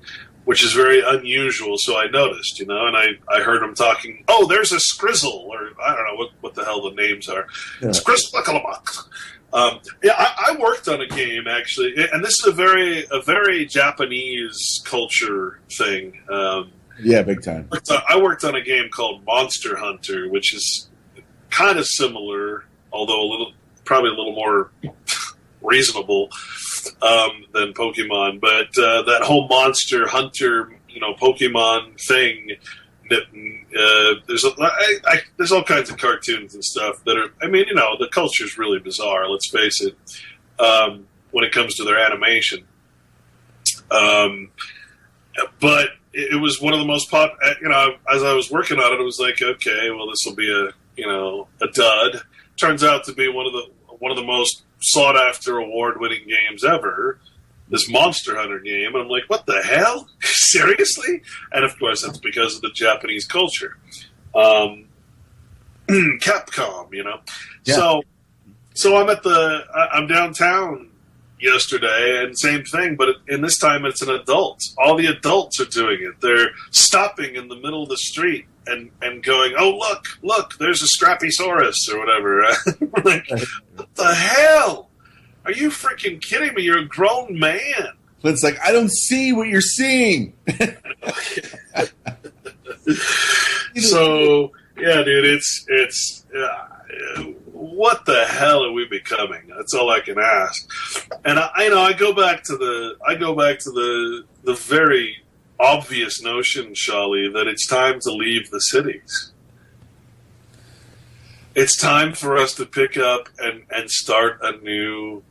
which is very unusual. So I noticed, and I heard them talking. Oh, there's a Skrizzle, or I don't know what the hell the names are. Yeah. Skrizzle. I worked on a game actually, and this is a very Japanese culture thing. Yeah, big time. I worked on a game called Monster Hunter, which is kind of similar, although probably a little more reasonable than Pokemon. But that whole Monster Hunter, Pokemon thing. There's all kinds of cartoons and stuff that are. I mean, the culture's really bizarre. Let's face it. When it comes to their animation, but it was one of the most pop. As I was working on it, I was like, okay, well, this will be a dud. Turns out to be one of the most sought after, award winning games ever. This Monster Hunter game, and I'm like, what the hell? Seriously? And of course, that's because of the Japanese culture. Capcom, Yeah. So I'm downtown yesterday, and same thing, but in this time it's an adult. All the adults are doing it. They're stopping in the middle of the street and going, oh, look, there's a Scrappysaurus or whatever. Like, what the hell? Are you freaking kidding me? You're a grown man. But it's like, I don't see what you're seeing. So, yeah, dude, it's what the hell are we becoming? That's all I can ask. And I go back to the very obvious notion, Shali, that it's time to leave the cities. It's time for us to pick up and start a new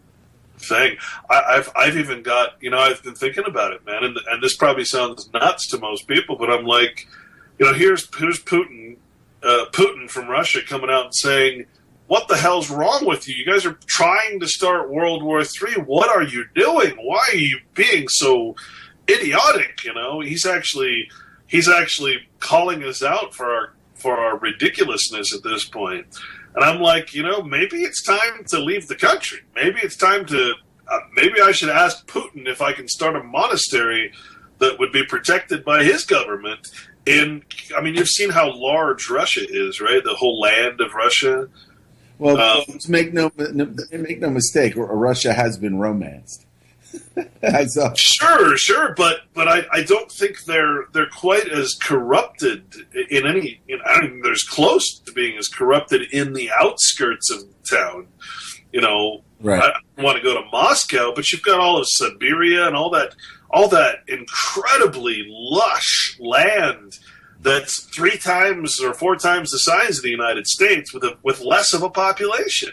thing. I've even got, I've been thinking about it, man, and this probably sounds nuts to most people, but I'm like, here's Putin from Russia coming out and saying, what the hell's wrong with you? You guys are trying to start World War III. What are you doing? Why are you being so idiotic? He's actually calling us out for our ridiculousness at this point. And I'm like, maybe it's time to leave the country. Maybe it's time to, maybe I should ask Putin if I can start a monastery that would be protected by his government. You've seen how large Russia is, right? The whole land of Russia. Well, make no mistake, Russia has been romanced. Sure, but I don't think they're quite as corrupted in any. There's close to being as corrupted in the outskirts of town. Right. I don't want to go to Moscow, but you've got all of Siberia and all that incredibly lush land that's 3 times or 4 times the size of the United States with less of a population.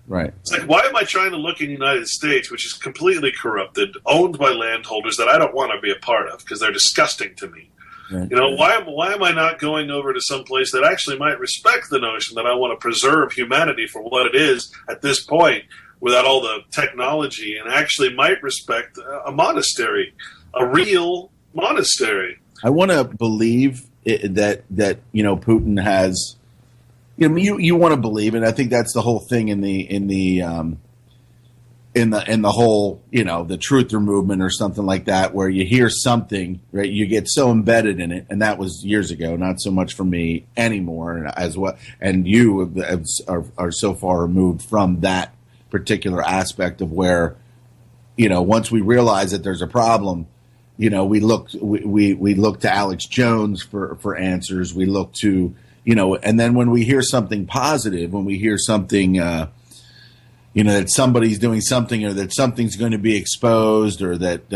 Right. It's like, why am I trying to look in the United States, which is completely corrupted, owned by landholders that I don't want to be a part of because they're disgusting to me? Right. Why am I not going over to some place that actually might respect the notion that I want to preserve humanity for what it is at this point without all the technology, and actually might respect a monastery, a real monastery? I want to believe that Putin has. You want to believe, and I think that's the whole thing in the whole the truther movement or something like that, where you hear something, right? You get so embedded in it, and that was years ago, not so much for me anymore, as well. And you are so far removed from that particular aspect of where, once we realize that there's a problem, we look to Alex Jones for answers. We look to and then when we hear something positive, when we hear something, that somebody's doing something, or that something's going to be exposed, or that,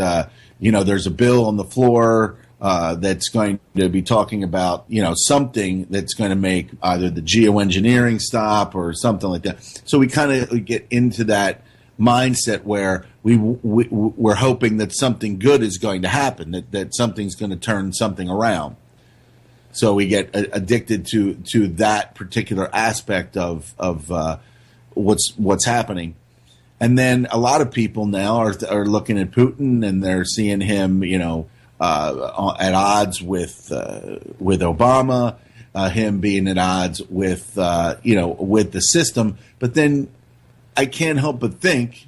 there's a bill on the floor, that's going to be talking about, something that's going to make either the geoengineering stop or something like that. So we kind of get into that mindset where we're hoping that something good is going to happen, that something's going to turn something around. So we get addicted to that particular aspect of what's happening. And then a lot of people now are looking at Putin and they're seeing him, at odds with Obama, him being at odds with the system. But then I can't help but think,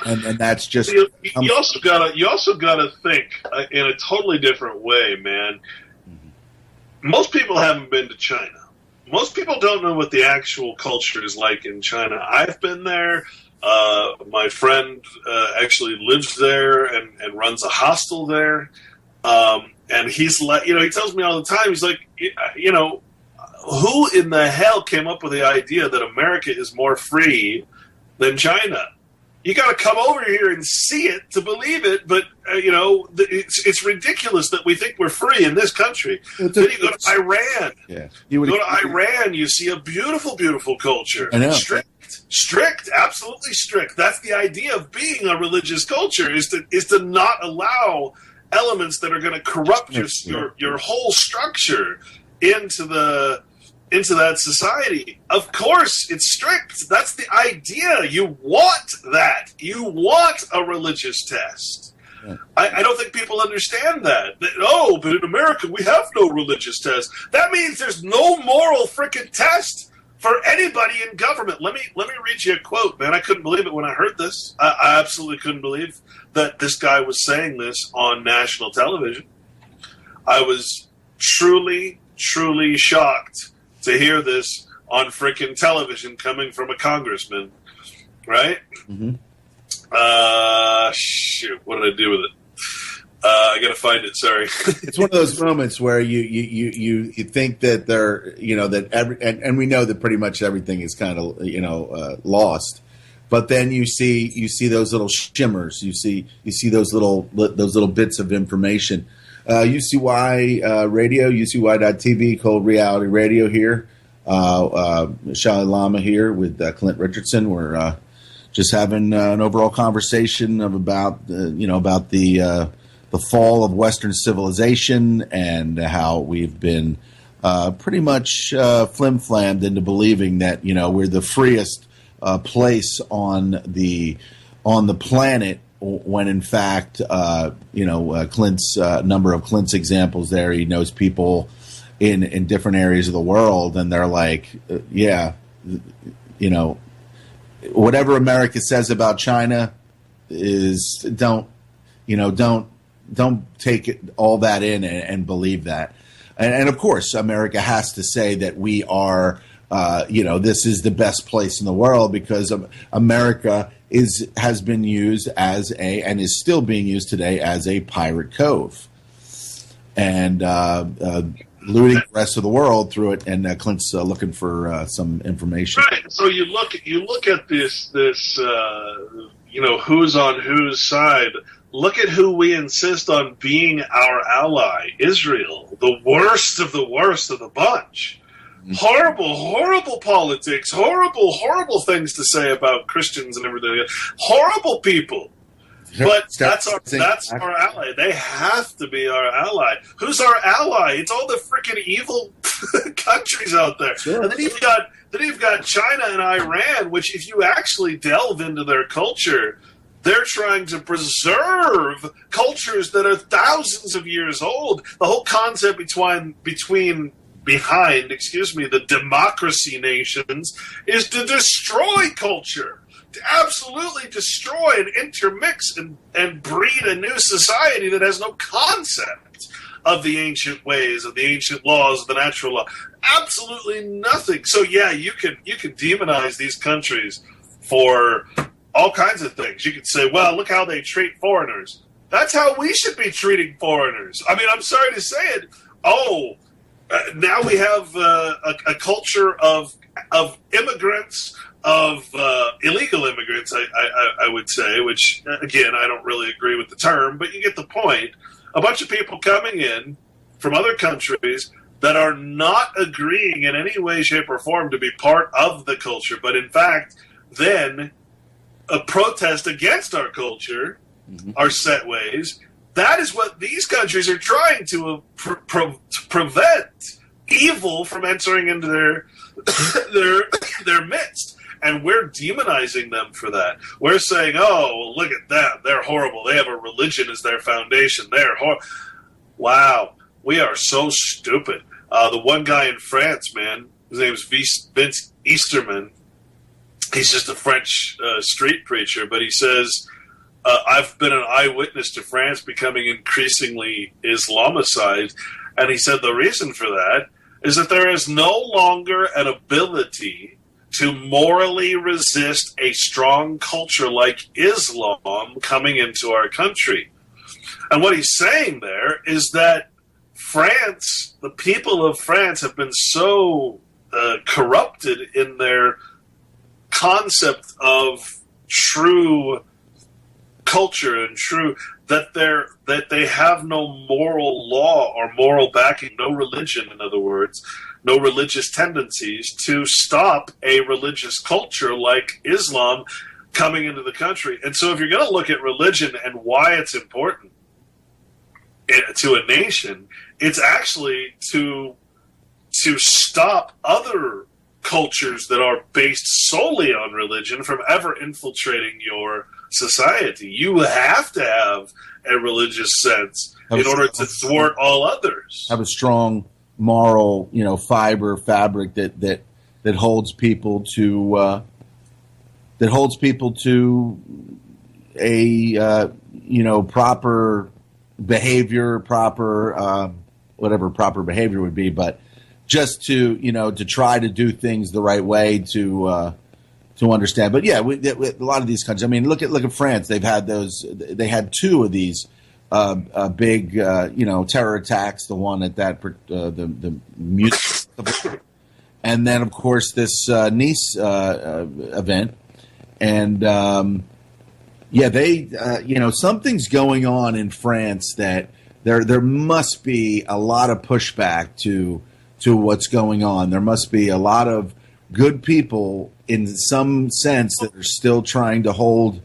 and that's just you also gotta think in a totally different way, man. Most people haven't been to China. Most people don't know what the actual culture is like in China. I've been there. My friend actually lives there and runs a hostel there. And he's like, he tells me all the time, he's like, who in the hell came up with the idea that America is more free than China? You got to come over here and see it to believe it. But, it's ridiculous that we think we're free in this country. Then you go to Iran. Yeah. You go to Iran, you see a beautiful, beautiful culture. I know. Strict, absolutely strict. That's the idea of being a religious culture, is to not allow elements that are going to corrupt your whole structure into that society. Of course, it's strict. That's the idea. You want that. You want a religious test. Yeah. I don't think people understand that. But in America, we have no religious test. That means there's no moral frickin' test for anybody in government. Let me read you a quote, man. I couldn't believe it when I heard this. I absolutely couldn't believe that this guy was saying this on national television. I was truly, truly shocked to hear this on frickin' television coming from a congressman, right? Mm-hmm. Shoot, what did I do with it? I gotta find it. Sorry. It's one of those moments where you think that they're that and we know that pretty much everything is kind of lost, but then you see those little shimmers. You see those little bits of information. UCY radio, UCY.TV, Cold Reality Radio here. Shali Lama here with Clint Richardson. We're just having an overall conversation about the fall of Western civilization and how we've been pretty much flim-flammed into believing that we're the freest place on the planet, when in fact Clint's number of Clint's examples there, he knows people in different areas of the world, and they're like, whatever America says about China is don't take all that in and believe that. And of course, America has to say that we are, this is the best place in the world, because America has been used and is still being used today as a pirate cove, and looting the rest of the world through it. And Clint's looking for some information. Right. So you look at this who's on whose side. Look at who we insist on being our ally, Israel, the worst of the bunch. Mm-hmm. Horrible politics, horrible things to say about Christians and everything. Horrible people. But that's our ally. They have to be our ally. Who's our ally? It's all the freaking evil countries out there. Sure. And then you've got China and Iran, which, if you actually delve into their culture, they're trying to preserve cultures that are thousands of years old. The whole concept behind the democracy nations is to destroy culture, to absolutely destroy and intermix and breed a new society that has no concept of the ancient ways, of the ancient laws, of the natural law. Absolutely nothing. So yeah, you can demonize these countries for all kinds of things. You could say, well, look how they treat foreigners. That's how we should be treating foreigners. I mean, I'm sorry to say it. Now we have a culture of immigrants, of illegal immigrants, I would say, which, again, I don't really agree with the term, but you get the point. a bunch of people coming in from other countries that are not agreeing in any way, shape, or form to be part of the culture, but in fact, then a protest against our culture, our set ways. That is what these countries are trying to prevent evil from entering into their midst. And we're demonizing them for that. We're saying, oh, look at them. They're horrible. They have a religion as their foundation. They're Wow. We are so stupid. The one guy in France, man, his name is Vince Easterman. He's just a French street preacher, but he says, I've been an eyewitness to France becoming increasingly Islamicized. And he said the reason for that is that there is no longer an ability to morally resist a strong culture like Islam coming into our country. And what he's saying there is that France, the people of France, have been so corrupted in their concept of true culture and true that they have no moral law or moral backing, no religion, in other words, no religious tendencies to stop a religious culture like Islam coming into the country. And so if you're going to look at religion and why it's important to a nation, it's actually to stop other cultures that are based solely on religion from ever infiltrating your society. You have to have a religious sense in order to thwart all others. Have a strong moral, fabric that holds people to a proper behavior, whatever proper behavior would be, but just to try to do things the right way to understand. But yeah, a lot of these countries. I mean, look at France. They had two of these big terror attacks. The one at the music, and then of course this Nice event. And something's going on in France that there must be a lot of pushback to what's going on. There must be a lot of good people in some sense that are still trying to hold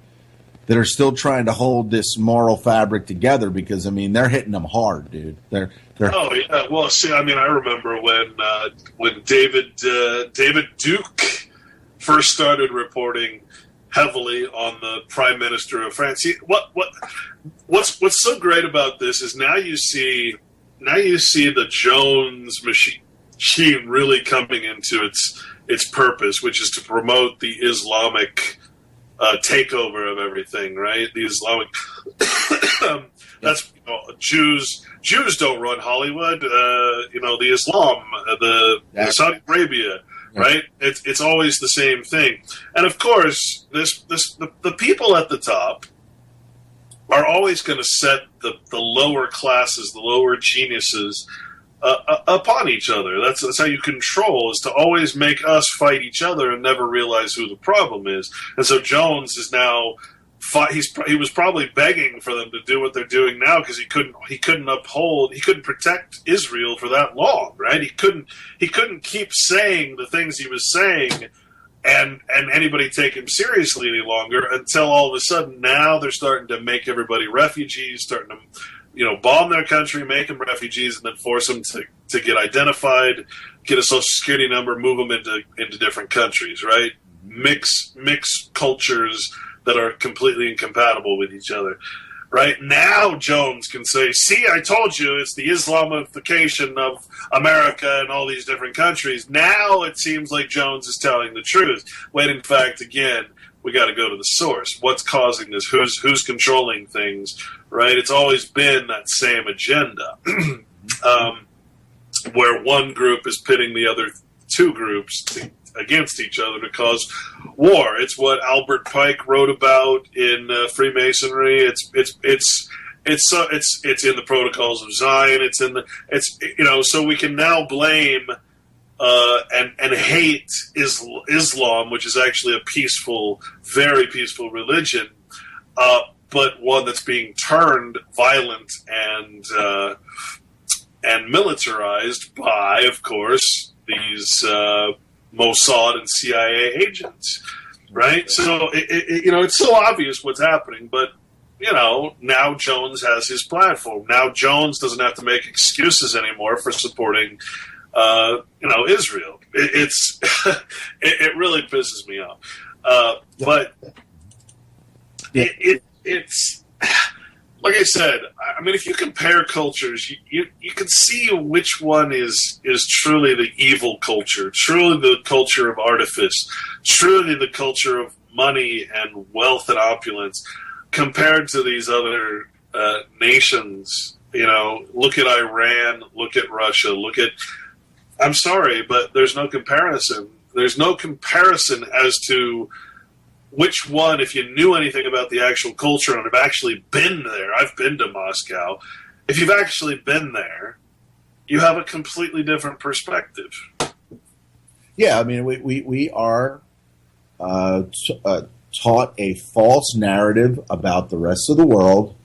this moral fabric together, because I mean they're hitting them hard, dude. They're Oh yeah. Well, see, I mean, I remember when David Duke first started reporting heavily on the Prime Minister of France. See, what's so great about this is now you see the Jones machine really coming into its purpose, which is to promote the Islamic takeover of everything, right? The Islamic that's Jews don't run Hollywood. The Islam, the Saudi Arabia. Right, it's always the same thing, and of course, the people at the top are always going to set the lower classes, the lower geniuses, upon each other. That's how you control, is to always make us fight each other and never realize who the problem is. And so Jones is now he was probably begging for them to do what they're doing now, because he couldn't protect Israel for that long, right? He couldn't keep saying the things he was saying and anybody take him seriously any longer, until all of a sudden now they're starting to make everybody refugees, starting to bomb their country, make them refugees, and then force them to get identified, get a social security number, move them into different countries, right? Mix cultures that are completely incompatible with each other. Right now, Jones can say, see, I told you, it's the Islamification of America and all these different countries. Now it seems like Jones is telling the truth, when in fact, again, we got to go to the source. What's causing this? Who's controlling things? Right? It's always been that same agenda, where one group is pitting the other two groups against each other to cause war. It's what Albert Pike wrote about in Freemasonry. It's in the Protocols of Zion. So we can now blame and hate Islam, which is actually a peaceful, very peaceful religion, but one that's being turned violent and militarized by, of course, these Mossad and CIA agents, right? So it's so obvious what's happening, but now Jones has his platform. Now Jones doesn't have to make excuses anymore for supporting, Israel. It really pisses me off. But it's like I said. I mean, if you compare cultures, you can see which one is truly the evil culture, truly the culture of artifice, truly the culture of money and wealth and opulence, compared to these other nations. Look at Iran, look at Russia, I'm sorry, but there's no comparison. There's no comparison as to which one, if you knew anything about the actual culture and have actually been there. I've been to Moscow. If you've actually been there, you have a completely different perspective. Yeah, I mean, we are taught a false narrative about the rest of the world.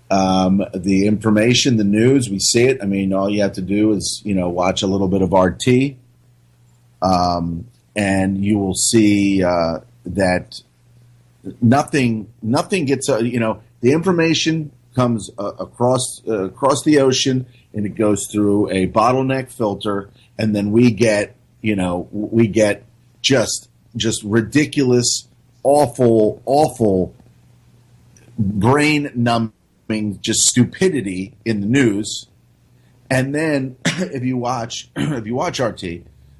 The information, the news, we see it. I mean, all you have to do is, watch a little bit of RT, and you will see that nothing gets. The information comes across the ocean, and it goes through a bottleneck filter, and then we get just ridiculous, awful, brain numbing, just stupidity in the news. And then if you watch RT,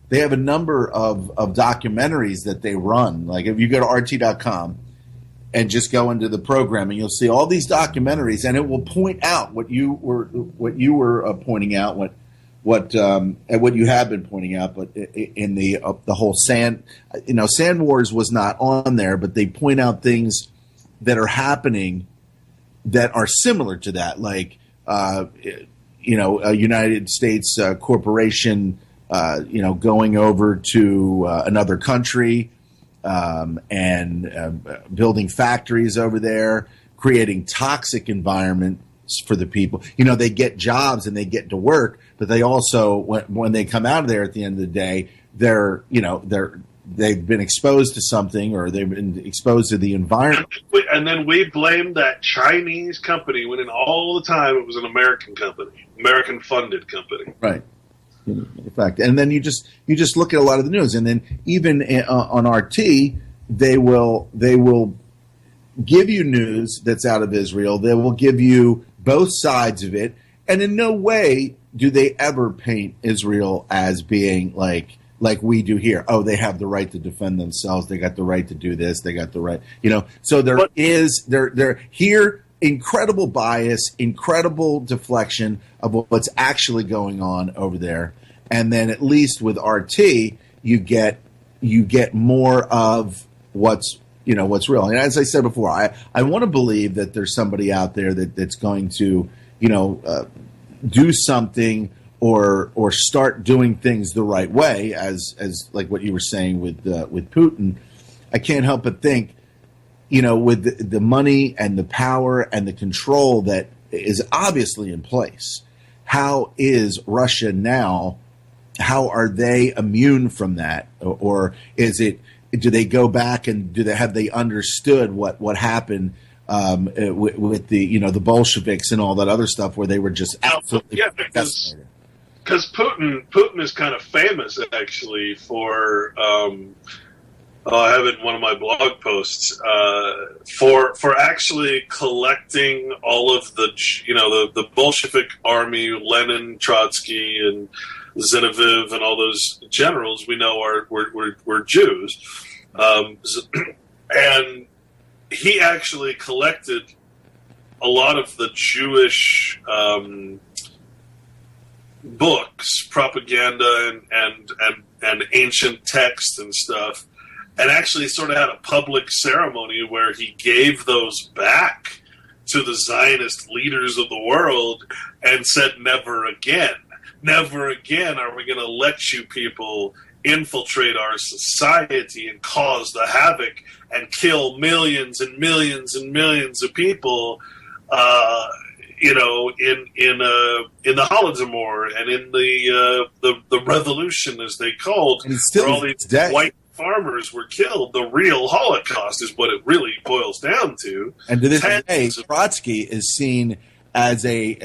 they have a number of documentaries that they run. Like if you go to RT.com and just go into the program, and you'll see all these documentaries, and it will point out what you were pointing out, what you have been pointing out. But in the whole Sand Wars was not on there, but they point out things that are happening that are similar to that, like a United States corporation, going over to another country and building factories over there, creating toxic environments for the people. They get jobs and they get to work, but they also, when they come out of there at the end of the day, they've been exposed to something, or they've been exposed to the environment. And then we blame that Chinese company when in all the time it was an American company, American funded company. Right. In fact, and then you just look at a lot of the news, and then even on RT, they will give you news that's out of Israel. They will give you both sides of it, and in no way do they ever paint Israel as being like we do here. Oh, they have the right to defend themselves. They got the right to do this. They got the right, So there here incredible bias, incredible deflection of what's actually going on over there. And then at least with RT, you get more of what's real. And as I said before, I want to believe that there's somebody out there that's going to, do something or start doing things the right way, as like what you were saying with Putin. I can't help but think, with the money and the power and the control that is obviously in place, how is Russia now? How are they immune from that? Or do they go back and have they understood what happened with the Bolsheviks and all that other stuff, where they were just absolutely decimated? Because Putin is kind of famous actually for I have it in one of my blog posts for actually collecting all of the Bolshevik army, Lenin, Trotsky, and Zinoviev, and all those generals we know were Jews, and he actually collected a lot of the Jewish books, propaganda, and ancient text and stuff, and actually sort of had a public ceremony where he gave those back to the Zionist leaders of the world and said, never again are we going to let you people infiltrate our society and cause the havoc and kill millions and millions and millions of people, in the Holodomor and in the revolution, as they called, and it's still where all these white farmers were killed. The real Holocaust is what it really boils down to. And to this day, Trotsky is seen as a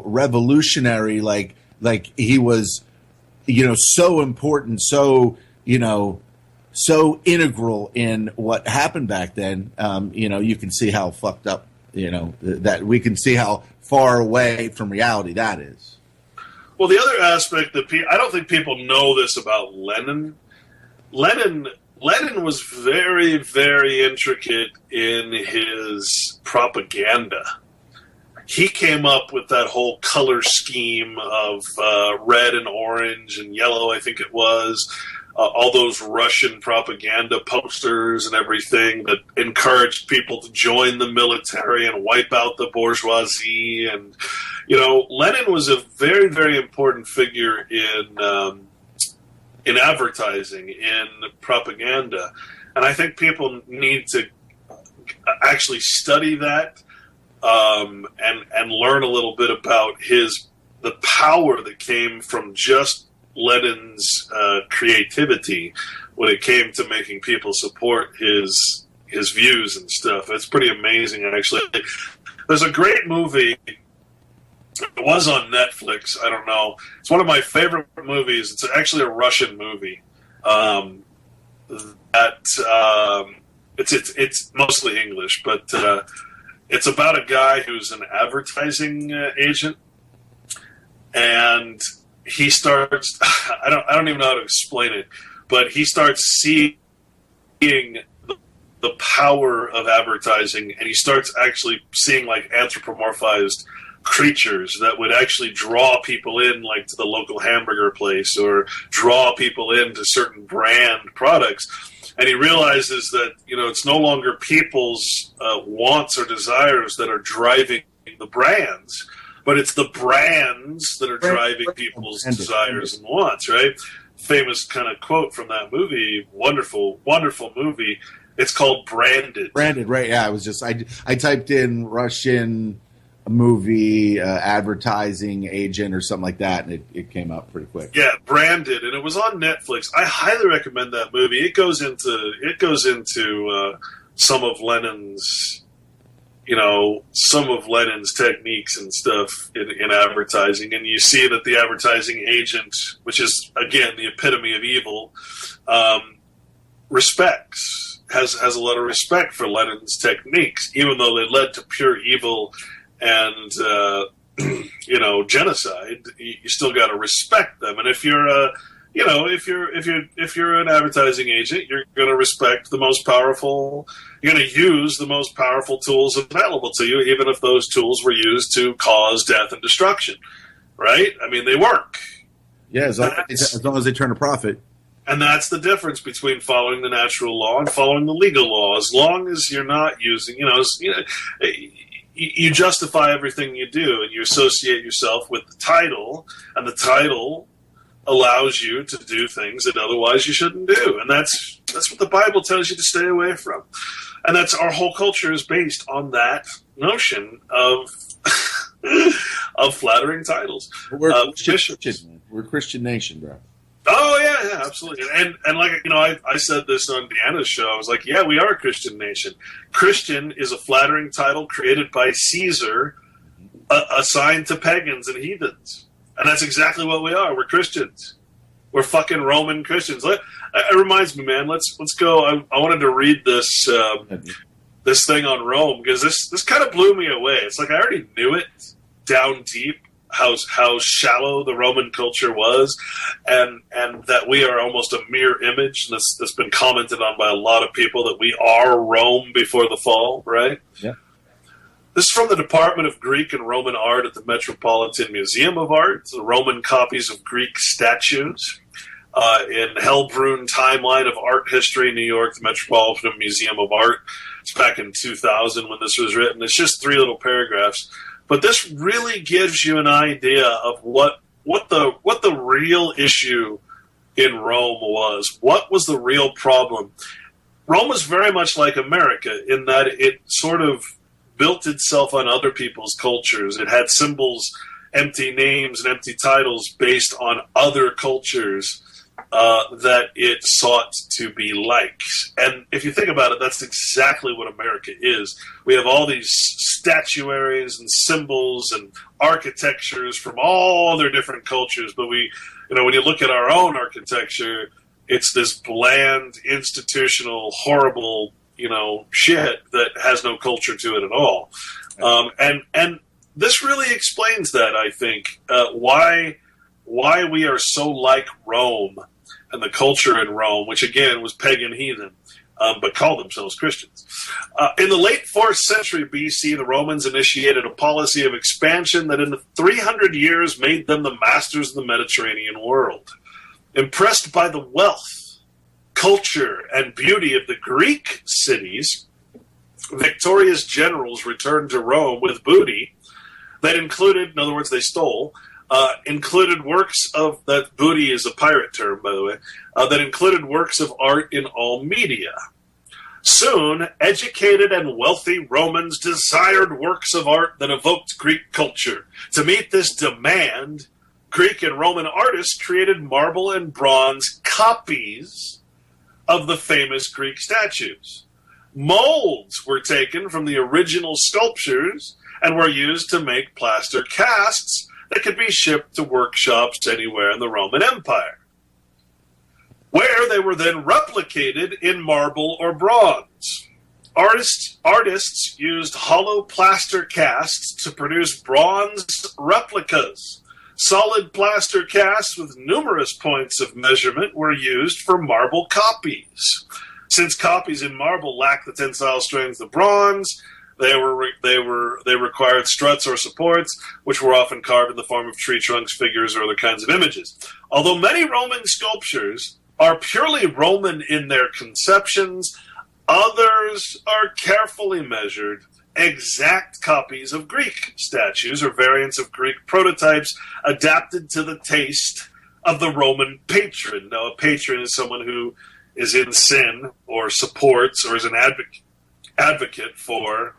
revolutionary, like he was, so important, so integral in what happened back then. You can see how fucked up, that we can see how far away from reality that is. Well, the other aspect that I don't think people know this about Lenin. Lenin was very, very intricate in his propaganda. He came up with that whole color scheme of red and orange and yellow, I think it was, all those Russian propaganda posters and everything that encouraged people to join the military and wipe out the bourgeoisie. And, Lenin was a very, very important figure in advertising, in propaganda. And I think people need to actually study that and learn a little bit about the power that came from just Lenin's creativity when it came to making people support his views and stuff. It's pretty amazing, actually. There's a great movie. It was on Netflix. I don't know. It's one of my favorite movies. It's actually a Russian movie. It's mostly English, but it's about a guy who's an advertising agent, and he starts. I don't even know how to explain it, but he starts seeing the power of advertising, and he starts actually seeing like anthropomorphized creatures that would actually draw people in, like to the local hamburger place, or draw people into certain brand products. And he realizes that, it's no longer people's wants or desires that are driving the brands, but it's the brands that are driving people's desires and wants, right? Famous kind of quote from that movie. Wonderful, wonderful movie. It's called Branded. Branded, right. Yeah, I typed in Russian movie advertising agent or something like that, and it came up pretty quick. Yeah, Branded, and it was on Netflix. I highly recommend that movie. It goes into some of Lenin's techniques and stuff in advertising, and you see that the advertising agent, which is again the epitome of evil, has a lot of respect for Lenin's techniques, even though they led to pure evil and genocide. You still got to respect them. And if you're if you're an advertising agent, you're going to respect the most powerful. You're going to use the most powerful tools available to you, even if those tools were used to cause death and destruction. Right? I mean, they work. Yeah, as long as they turn a profit. And that's the difference between following the natural law and following the legal law. As long as you're not using, you justify everything you do, and you associate yourself with the title, and the title allows you to do things that otherwise you shouldn't do. And that's what the Bible tells you to stay away from. And that's our whole culture is based on that notion of of flattering titles. We're a Christian nation, bro. Oh yeah, absolutely. And like I said this on Deanna's show. I was like, yeah, we are a Christian nation. Christian is a flattering title created by Caesar, assigned to pagans and heathens, and that's exactly what we are. We're Christians. We're fucking Roman Christians. It reminds me, man. Let's go. I wanted to read this this thing on Rome because this kind of blew me away. It's like I already knew it down deep. How shallow the Roman culture was, and that we are almost a mirror image. And that's been commented on by a lot of people, that we are Rome before the fall, right? Yeah. This is from the Department of Greek and Roman Art at the Metropolitan Museum of Art. The Roman copies of Greek statues in Hellbrunn Timeline of Art History, New York, the Metropolitan Museum of Art. It's back in 2000 when this was written. It's just 3 little paragraphs. But this really gives you an idea of what the real issue in Rome was? What was the real problem? Rome was very much like America in that it sort of built itself on other people's cultures. It had symbols, empty names, and empty titles based on other cultures that it sought to be like. And if you think about it, that's exactly what America is. We have all these statuaries and symbols and architectures from all their different cultures, but we, when you look at our own architecture, it's this bland, institutional, horrible, shit that has no culture to it at all. And this really explains that, I think, why we are so like Rome and the culture in Rome, which again was pagan heathen, but called themselves Christians. In the late 4th century BC, the Romans initiated a policy of expansion that in the 300 years made them the masters of the Mediterranean world. Impressed by the wealth, culture, and beauty of the Greek cities, victorious generals returned to Rome with booty that included, in other words, they stole, included works of, that booty is a pirate term, by the way, that included works of art in all media. Soon, educated and wealthy Romans desired works of art that evoked Greek culture. To meet this demand, Greek and Roman artists created marble and bronze copies of the famous Greek statues. Molds were taken from the original sculptures and were used to make plaster casts that could be shipped to workshops anywhere in the Roman Empire, where they were then replicated in marble or bronze. Artists used hollow plaster casts to produce bronze replicas. Solid plaster casts with numerous points of measurement were used for marble copies. Since copies in marble lack the tensile strength of bronze, they required struts or supports, which were often carved in the form of tree trunks, figures, or other kinds of images. Although many Roman sculptures are purely Roman in their conceptions, others are carefully measured, exact copies of Greek statues or variants of Greek prototypes adapted to the taste of the Roman patron. Now, a patron is someone who is in sin or supports or is an advocate for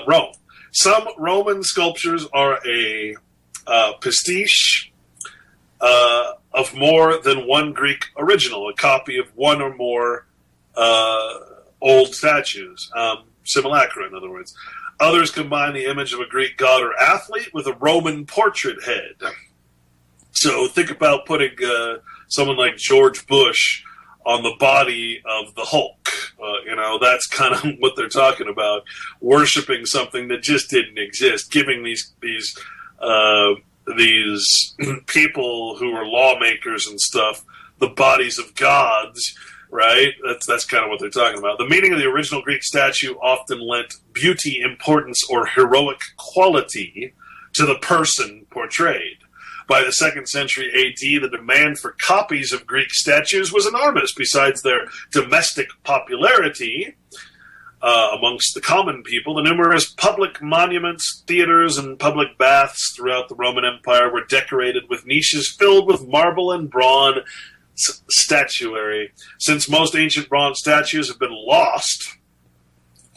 Rome. Some Roman sculptures are a pastiche of more than one Greek original, a copy of one or more old statues, simulacra, in other words. Others combine the image of a Greek god or athlete with a Roman portrait head. So think about putting someone like George Bush on the body of the Hulk. That's kind of what they're talking about, worshiping something that just didn't exist, giving these people who are lawmakers and stuff the bodies of gods, right? That's kind of what they're talking about. The meaning of the original Greek statue often lent beauty, importance, or heroic quality to the person portrayed. By the 2nd century AD, the demand for copies of Greek statues was enormous. Besides their domestic popularity amongst the common people, the numerous public monuments, theaters, and public baths throughout the Roman Empire were decorated with niches filled with marble and bronze statuary. Since most ancient bronze statues have been lost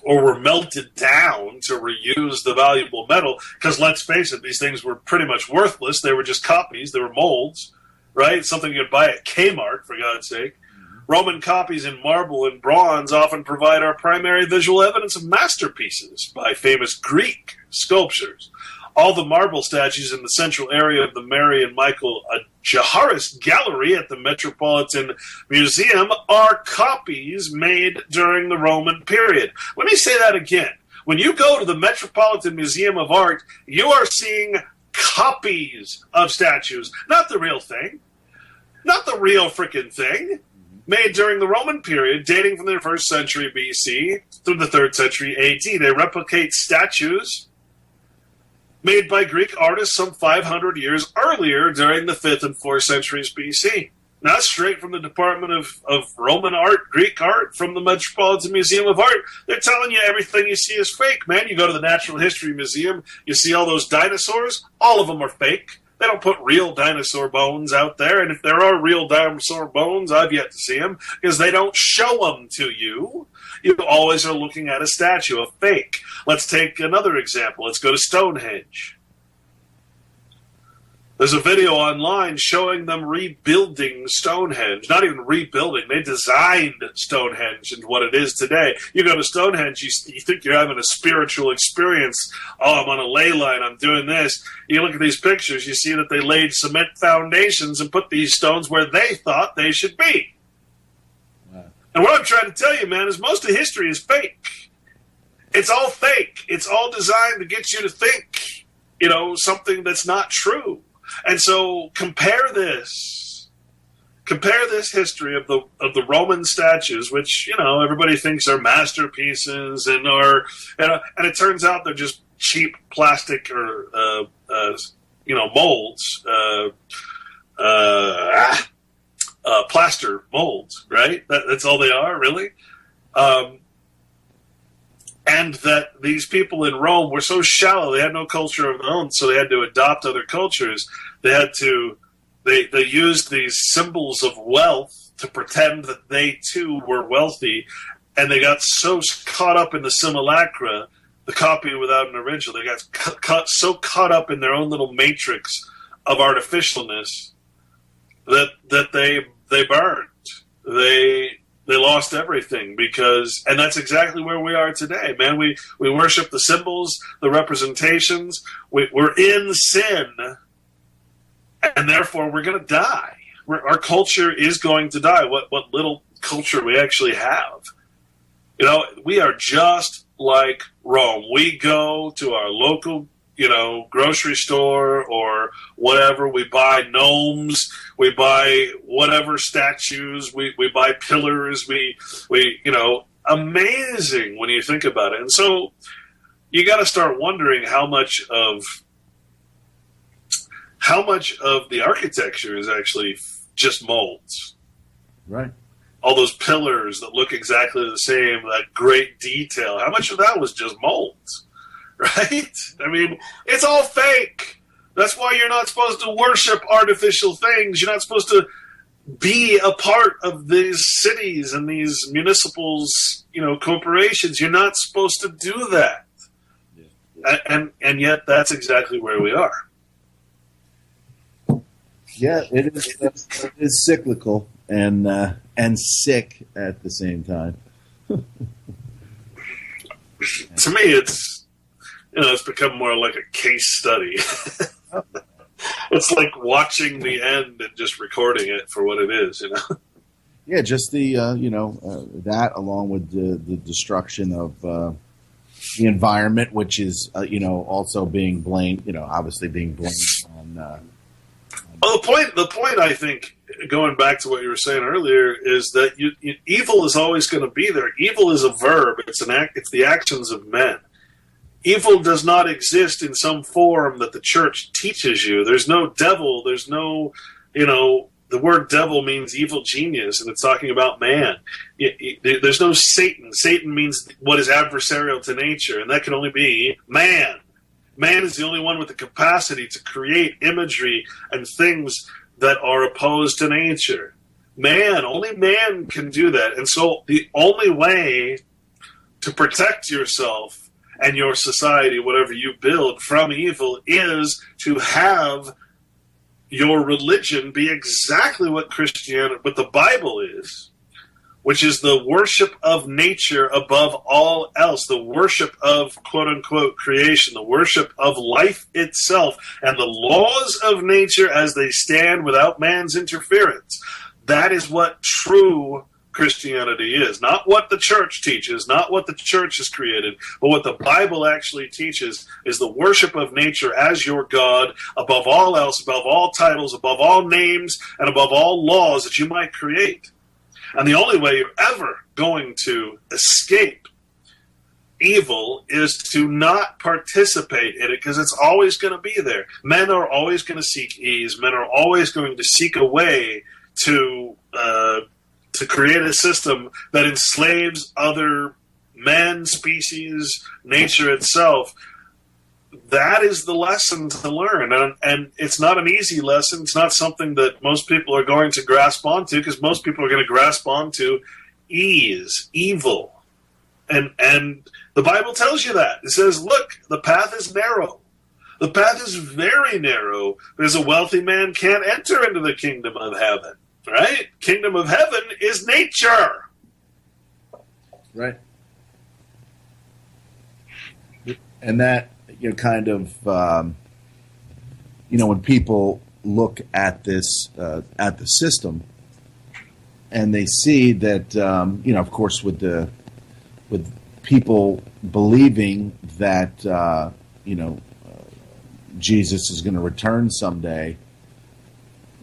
or were melted down to reuse the valuable metal, because let's face it, these things were pretty much worthless. They were just copies. They were molds, right? Something you'd buy at Kmart, for God's sake. Roman copies in marble and bronze often provide our primary visual evidence of masterpieces by famous Greek sculptures. All the marble statues in the central area of the Mary and Michael Jaharis Gallery at the Metropolitan Museum are copies made during the Roman period. Let me say that again. When you go to the Metropolitan Museum of Art, you are seeing copies of statues, not the real thing, not the real frickin' thing, made during the Roman period, dating from the 1st century BC through the 3rd century AD. They replicate statues made by Greek artists some 500 years earlier during the 5th and 4th centuries BC. Now, that's straight from the Department of Roman Art, Greek art, from the Metropolitan Museum of Art. They're telling you everything you see is fake, man. You go to the Natural History Museum, you see all those dinosaurs, all of them are fake. They don't put real dinosaur bones out there, and if there are real dinosaur bones, I've yet to see them, because they don't show them to you. You always are looking at a statue, a fake. Let's take another example. Let's go to Stonehenge. There's a video online showing them rebuilding Stonehenge. Not even rebuilding. They designed Stonehenge into what it is today. You go to Stonehenge, you think you're having a spiritual experience. Oh, I'm on a ley line. I'm doing this. You look at these pictures, you see that they laid cement foundations and put these stones where they thought they should be. Wow. And what I'm trying to tell you, man, is most of history is fake. It's all fake. It's all designed to get you to think, something that's not true. And so compare this history of the Roman statues, which everybody thinks are masterpieces, and it turns out they're just cheap plastic or molds, plaster molds, right? That's all they are, really. And that these people in Rome were so shallow, they had no culture of their own, so they had to adopt other cultures. They used these symbols of wealth to pretend that they too were wealthy, and they got so caught up in the simulacra, the copy without an original. They got so caught up in their own little matrix of artificialness that they burned. They lost everything and that's exactly where we are today, man. We worship the symbols, the representations. We're in sin, and therefore we're going to die. Our culture is going to die. What little culture we actually have. We are just like Rome. We go to our local grocery store or whatever. We buy gnomes. We buy whatever statues. We buy pillars. We amazing when you think about it. And so you got to start wondering how much of the architecture is actually just molds. Right. All those pillars that look exactly the same, that great detail. How much of that was just molds? Right? I mean, it's all fake. That's why you're not supposed to worship artificial things. You're not supposed to be a part of these cities and these municipals, corporations. You're not supposed to do that. Yeah. And yet that's exactly where we are. Yeah, it is cyclical and sick at the same time. To me, it's become more like a case study. It's like watching the end and just recording it for what it is, Yeah, just the that along with the destruction of the environment, which is also being blamed, obviously being blamed on. Well, the point I think, going back to what you were saying earlier, is that evil is always going to be there. Evil is a verb. It's the actions of men. Evil does not exist in some form that the church teaches you. There's no devil. There's no, the word devil means evil genius, and it's talking about man. There's no Satan. Satan means what is adversarial to nature, and that can only be man. Man is the only one with the capacity to create imagery and things that are opposed to nature. Only man can do that. And so the only way to protect yourself and your society, whatever you build, from evil is to have your religion be exactly what the Bible is, which is the worship of nature above all else, the worship of quote-unquote creation, the worship of life itself, and the laws of nature as they stand without man's interference. That is what true Christianity is. Not what the church teaches, not what the church has created, but what the Bible actually teaches is the worship of nature as your God, above all else, above all titles, above all names, and above all laws that you might create. And the only way you're ever going to escape evil is to not participate in it, because it's always going to be there. Men are always going to seek ease. Men are always going to seek a way to create a system that enslaves other men, species, nature itself. that is the lesson to learn. And it's not an easy lesson. It's not something that most people are going to grasp onto, because most people are going to grasp onto ease, evil. And the Bible tells you that. It says, look, the path is narrow. The path is very narrow, because a wealthy man can't enter into the kingdom of heaven, right? Kingdom of heaven is nature. Right. And that, kind of, when people look at this, at the system, and they see that, of course, with people believing that, Jesus is going to return someday,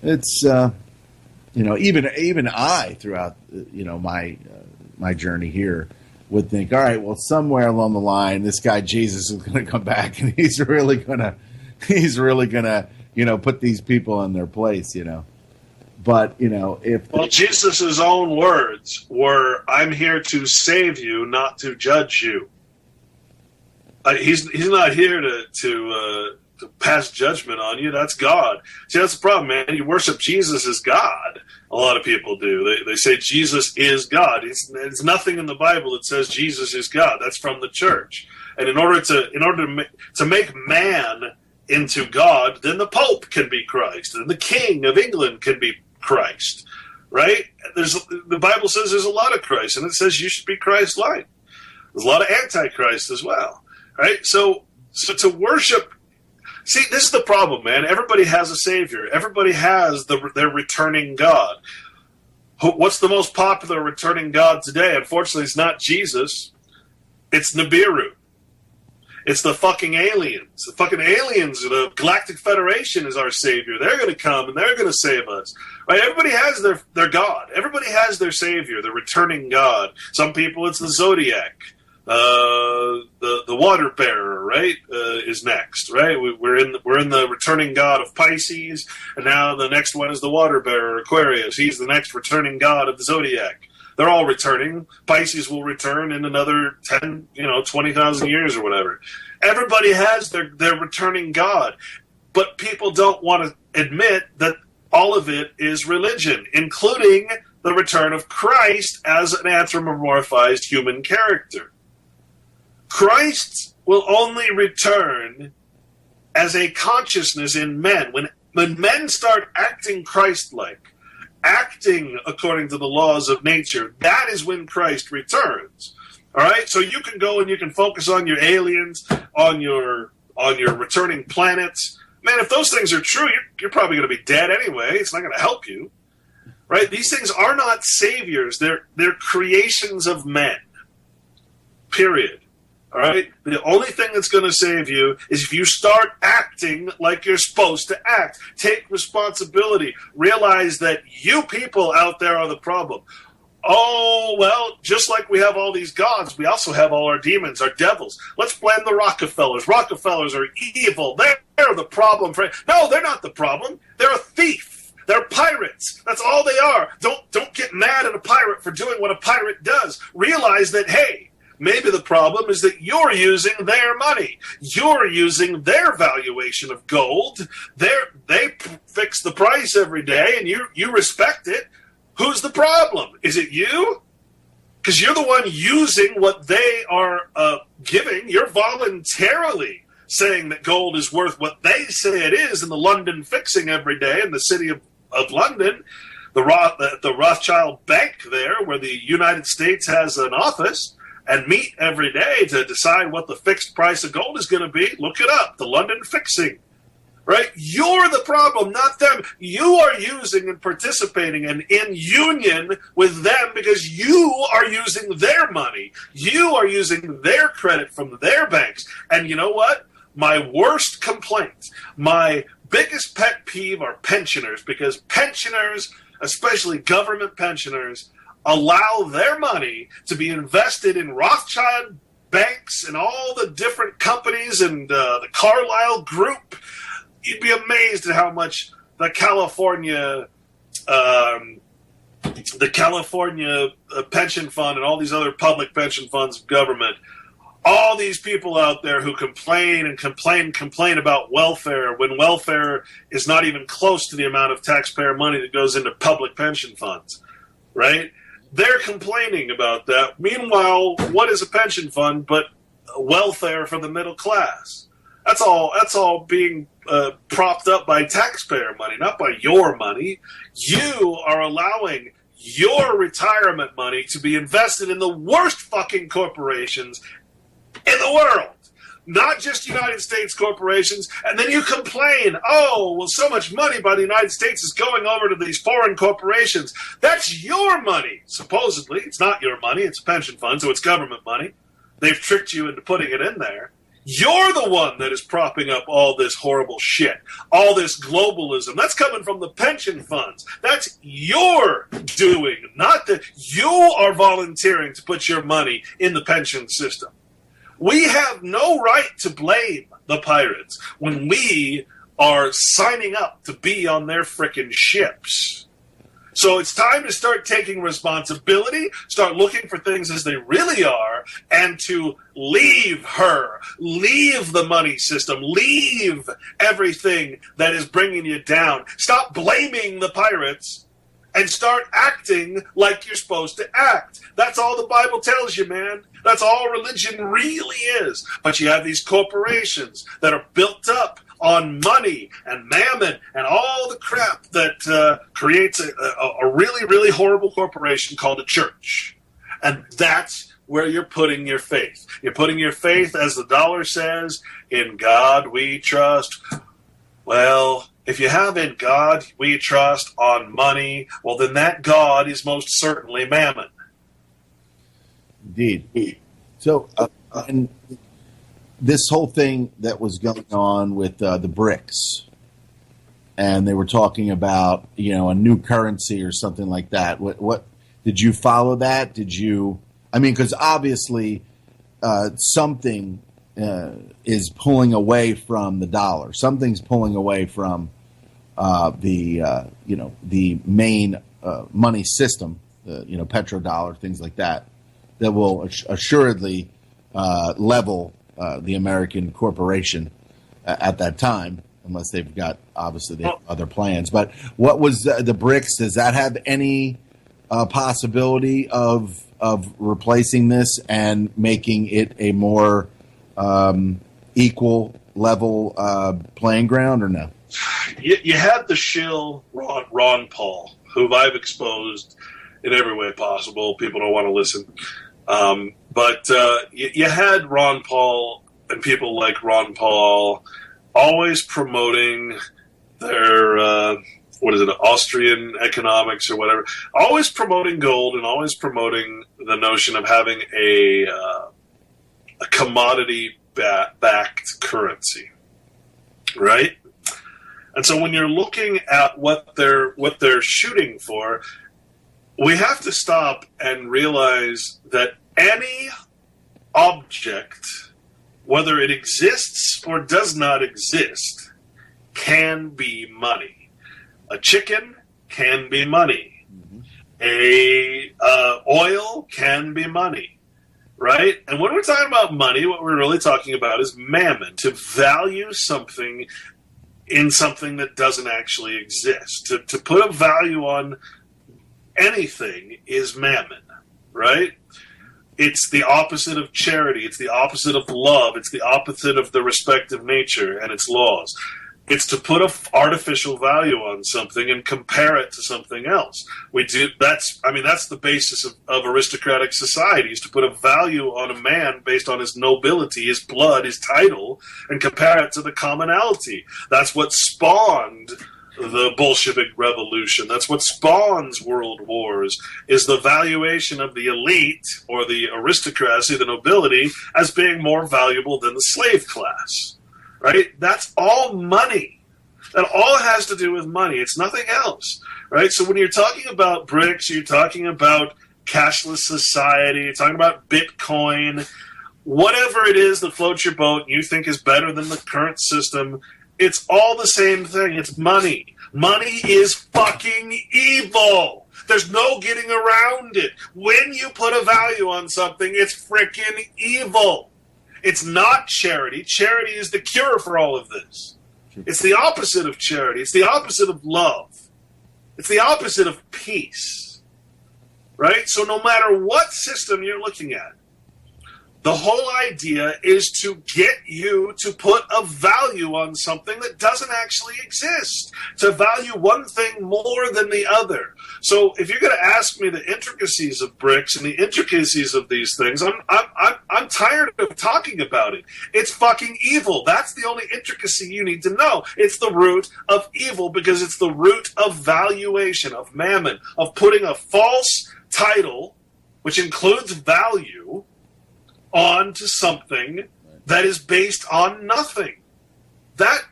it's, even I, throughout, my journey here, would think, all right, well, somewhere along the line, this guy Jesus is going to come back, and he's really gonna, put these people in their place, But if Jesus' own words were, "I'm here to save you, not to judge you." He's not here to pass judgment on you. That's God. See, that's the problem, man. You worship Jesus as God. A lot of people do. They say Jesus is God. It's nothing in the Bible that says Jesus is God. That's from the church. And in order to make man into God, then the Pope can be Christ, and the King of England can be Christ. Right? The Bible says there's a lot of Christ, and it says you should be Christ-like. There's a lot of Antichrist as well. Right? So to worship. See, this is the problem, man. Everybody has a savior. Everybody has their returning God. What's the most popular returning God today? Unfortunately, it's not Jesus. It's Nibiru. It's the fucking aliens. The fucking aliens, the Galactic Federation is our savior. They're going to come and they're going to save us. Right? Everybody has their God. Everybody has their savior, their returning God. Some people, it's the Zodiac. The water bearer, right, is next, right? We're in the returning god of Pisces, and now the next one is the water bearer, Aquarius. He's the next returning god of the Zodiac. They're all returning. Pisces will return in another 10, 20,000 years or whatever. Everybody has their returning god, but people don't want to admit that all of it is religion, including the return of Christ as an anthropomorphized human character. Christ will only return as a consciousness in men. When men start acting Christ-like, acting according to the laws of nature, that is when Christ returns. All right? So you can go and you can focus on your aliens, on your returning planets. Man, if those things are true, you're probably going to be dead anyway. It's not going to help you. Right? These things are not saviors. They're creations of men. Period. All right? The only thing that's going to save you is if you start acting like you're supposed to act. Take responsibility. Realize that you people out there are the problem. Oh, well, just like we have all these gods, we also have all our demons, our devils. Let's blame the Rockefellers. Rockefellers are evil. They're the problem. No, they're not the problem. They're a thief. They're pirates. That's all they are. Don't get mad at a pirate for doing what a pirate does. Realize that, hey, maybe the problem is that you're using their money. You're using their valuation of gold. They fix the price every day, and you respect it. Who's the problem? Is it you? Because you're the one using what they are giving. You're voluntarily saying that gold is worth what they say it is in the London fixing every day in the city of London, the Rothschild Bank there, where the United States has an office, and meet every day to decide what the fixed price of gold is going to be. Look it up, the London fixing. Right? You're the problem, not them. You are using and participating and in union with them because you are using their money. You are using their credit from their banks. And you know what? My worst complaint, my biggest pet peeve are pensioners, because pensioners, especially government pensioners, allow their money to be invested in Rothschild banks and all the different companies and the Carlyle Group. You'd be amazed at how much the California pension fund and all these other public pension funds of government all these people out there who complain and complain about welfare when welfare is not even close to the amount of taxpayer money that goes into public pension funds, right? They're complaining about that. Meanwhile, what is a pension fund but welfare for the middle class? That's all being propped up by taxpayer money, not by your money. You are allowing your retirement money to be invested in the worst fucking corporations in the world, not just United States corporations. And then you complain, oh, well, so much money by the United States is going over to these foreign corporations. That's your money, supposedly. It's not your money. It's a pension fund, so it's government money. They've tricked you into putting it in there. You're the one that is propping up all this horrible shit, all this globalism. That's coming from the pension funds. That's your doing, not that you are volunteering to put your money in the pension system. We have no right to blame the pirates when we are signing up to be on their frickin' ships. So it's time to start taking responsibility, start looking for things as they really are, and to leave the money system, leave everything that is bringing you down. Stop blaming the pirates and start acting like you're supposed to act. That's all the Bible tells you, man. That's all religion really is. But you have these corporations that are built up on money and mammon and all the crap that creates a really, really horrible corporation called a church. And that's where you're putting your faith. You're putting your faith, as the dollar says, in God we trust. Well, if you have in God we trust on money, well, then that God is most certainly mammon. Indeed. So, and this whole thing that was going on with the BRICS, and they were talking about, a new currency or something like that. What did you follow that? Did you? I mean, because obviously something is pulling away from the dollar. Something's pulling away from the main money system. Petrodollar, things like that. That will assuredly level the American corporation at that time, unless they've got, obviously, they have other plans. But what was the BRICS? Does that have any possibility of replacing this and making it a more equal level playing ground, or no? You had the shill Ron Paul, who I've exposed in every way possible. People don't want to listen. But you had Ron Paul and people like Ron Paul always promoting their, Austrian economics or whatever, always promoting gold and always promoting the notion of having a commodity-backed currency, right? And so when you're looking at what they're shooting for, we have to stop and realize that any object, whether it exists or does not exist, can be money. A chicken can be money. Oil can be money, right? And when we're talking about money, what we're really talking about is mammon, to value something in something that doesn't actually exist. To put a value on anything is mammon, right? It's the opposite of charity. It's the opposite of love. It's the opposite of the respect of nature and its laws. It's to put an artificial value on something and compare it to something else. That's the basis of aristocratic society, is to put a value on a man based on his nobility, his blood, his title, and compare it to the commonality. That's what spawned the Bolshevik Revolution. That's what spawns world wars, is the valuation of the elite or the aristocracy, the nobility, as being more valuable than the slave class. Right? That's all money. That all has to do with money. It's nothing else. Right? So when you're talking about BRICS, you're talking about cashless society, you're talking about Bitcoin, whatever it is that floats your boat and you think is better than the current system, it's all the same thing. It's money. Money is fucking evil. There's no getting around it. When you put a value on something, it's freaking evil. It's not charity. Charity is the cure for all of this. It's the opposite of charity. It's the opposite of love. It's the opposite of peace. Right? So no matter what system you're looking at, the whole idea is to get you to put a value on something that doesn't actually exist, to value one thing more than the other. So if you're going to ask me the intricacies of bricks and the intricacies of these things, I'm tired of talking about it. It's fucking evil. That's the only intricacy you need to know. It's the root of evil because it's the root of valuation, of mammon, of putting a false title, which includes value, onto something that is based on nothing. That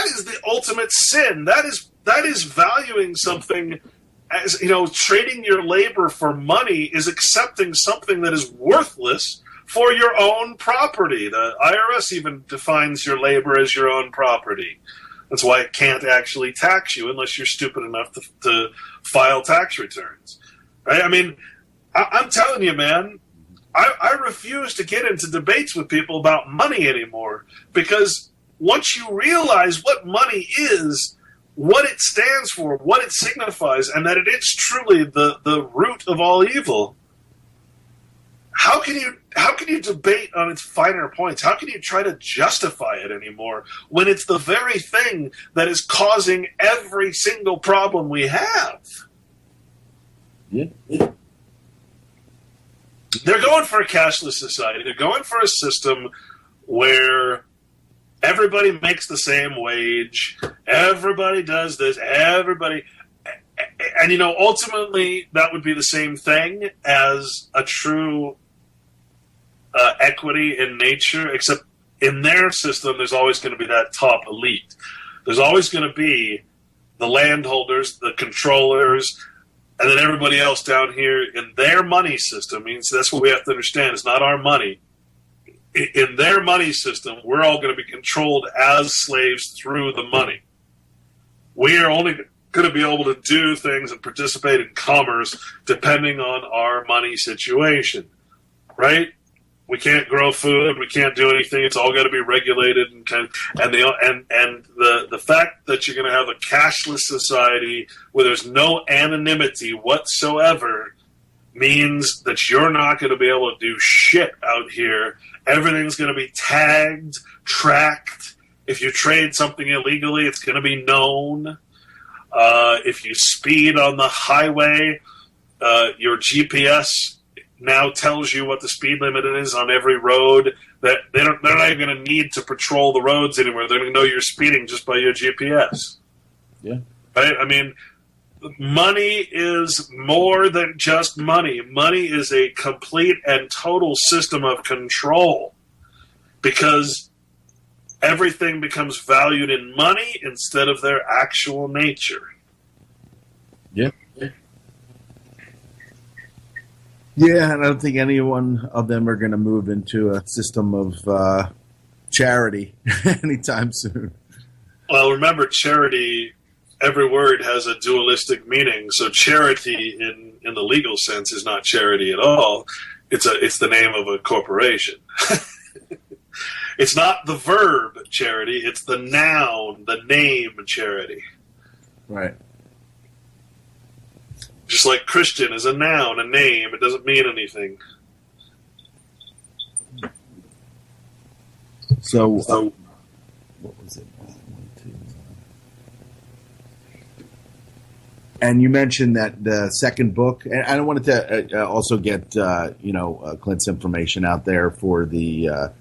is the ultimate sin. That is valuing something as, trading your labor for money is accepting something that is worthless for your own property. The IRS even defines your labor as your own property. That's why it can't actually tax you unless you're stupid enough to file tax returns. Right? I mean, I'm telling you, man, I refuse to get into debates with people about money anymore, because once you realize what money is, what it stands for, what it signifies, and that it is truly the root of all evil, how can you debate on its finer points? How can you try to justify it anymore when it's the very thing that is causing every single problem we have? Yeah. They're going for a cashless society. They're going for a system where everybody makes the same wage. Everybody does this. Everybody. And, ultimately that would be the same thing as a true equity in nature, except in their system, there's always going to be that top elite. There's always going to be the landholders, the controllers, and then everybody else down here in their money system. Means that's what we have to understand. It's not our money. In their money system, we're all going to be controlled as slaves through the money. We are only going to be able to do things and participate in commerce depending on our money situation, right? We can't grow food. We can't do anything. It's all got to be regulated and the fact that you're going to have a cashless society where there's no anonymity whatsoever means that you're not going to be able to do shit out here. Everything's going to be tagged, tracked. If you trade something illegally, it's going to be known. If you speed on the highway, your GPS now tells you what the speed limit is on every road. That they're not even going to need to patrol the roads anymore. They're going to know you're speeding just by your GPS. Yeah. Right? I mean, money is more than just money. Money is a complete and total system of control, because everything becomes valued in money instead of their actual nature. Yeah. Yeah, and I don't think any one of them are going to move into a system of charity anytime soon. Well, remember, charity, every word has a dualistic meaning. So charity in the legal sense is not charity at all. It's the name of a corporation. It's not the verb charity. It's the noun, the name charity. Right. Just like Christian is a noun, a name. It doesn't mean anything. So what was it? And you mentioned that the second book, and I wanted to also get Clint's information out there for the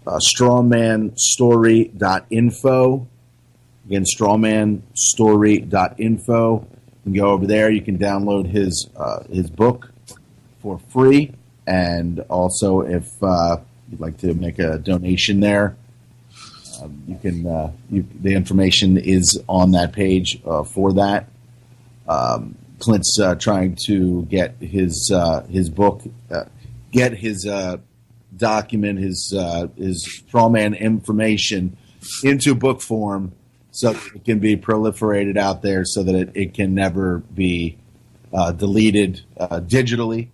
strawmanstory.info. Again, strawmanstory.info. You can go over there. You can download his book for free, and also if you'd like to make a donation there, you can. The information is on that page for that. Clint's trying to get his book, get his document, his strawman information into book form, so it can be proliferated out there, so that it can never be deleted digitally.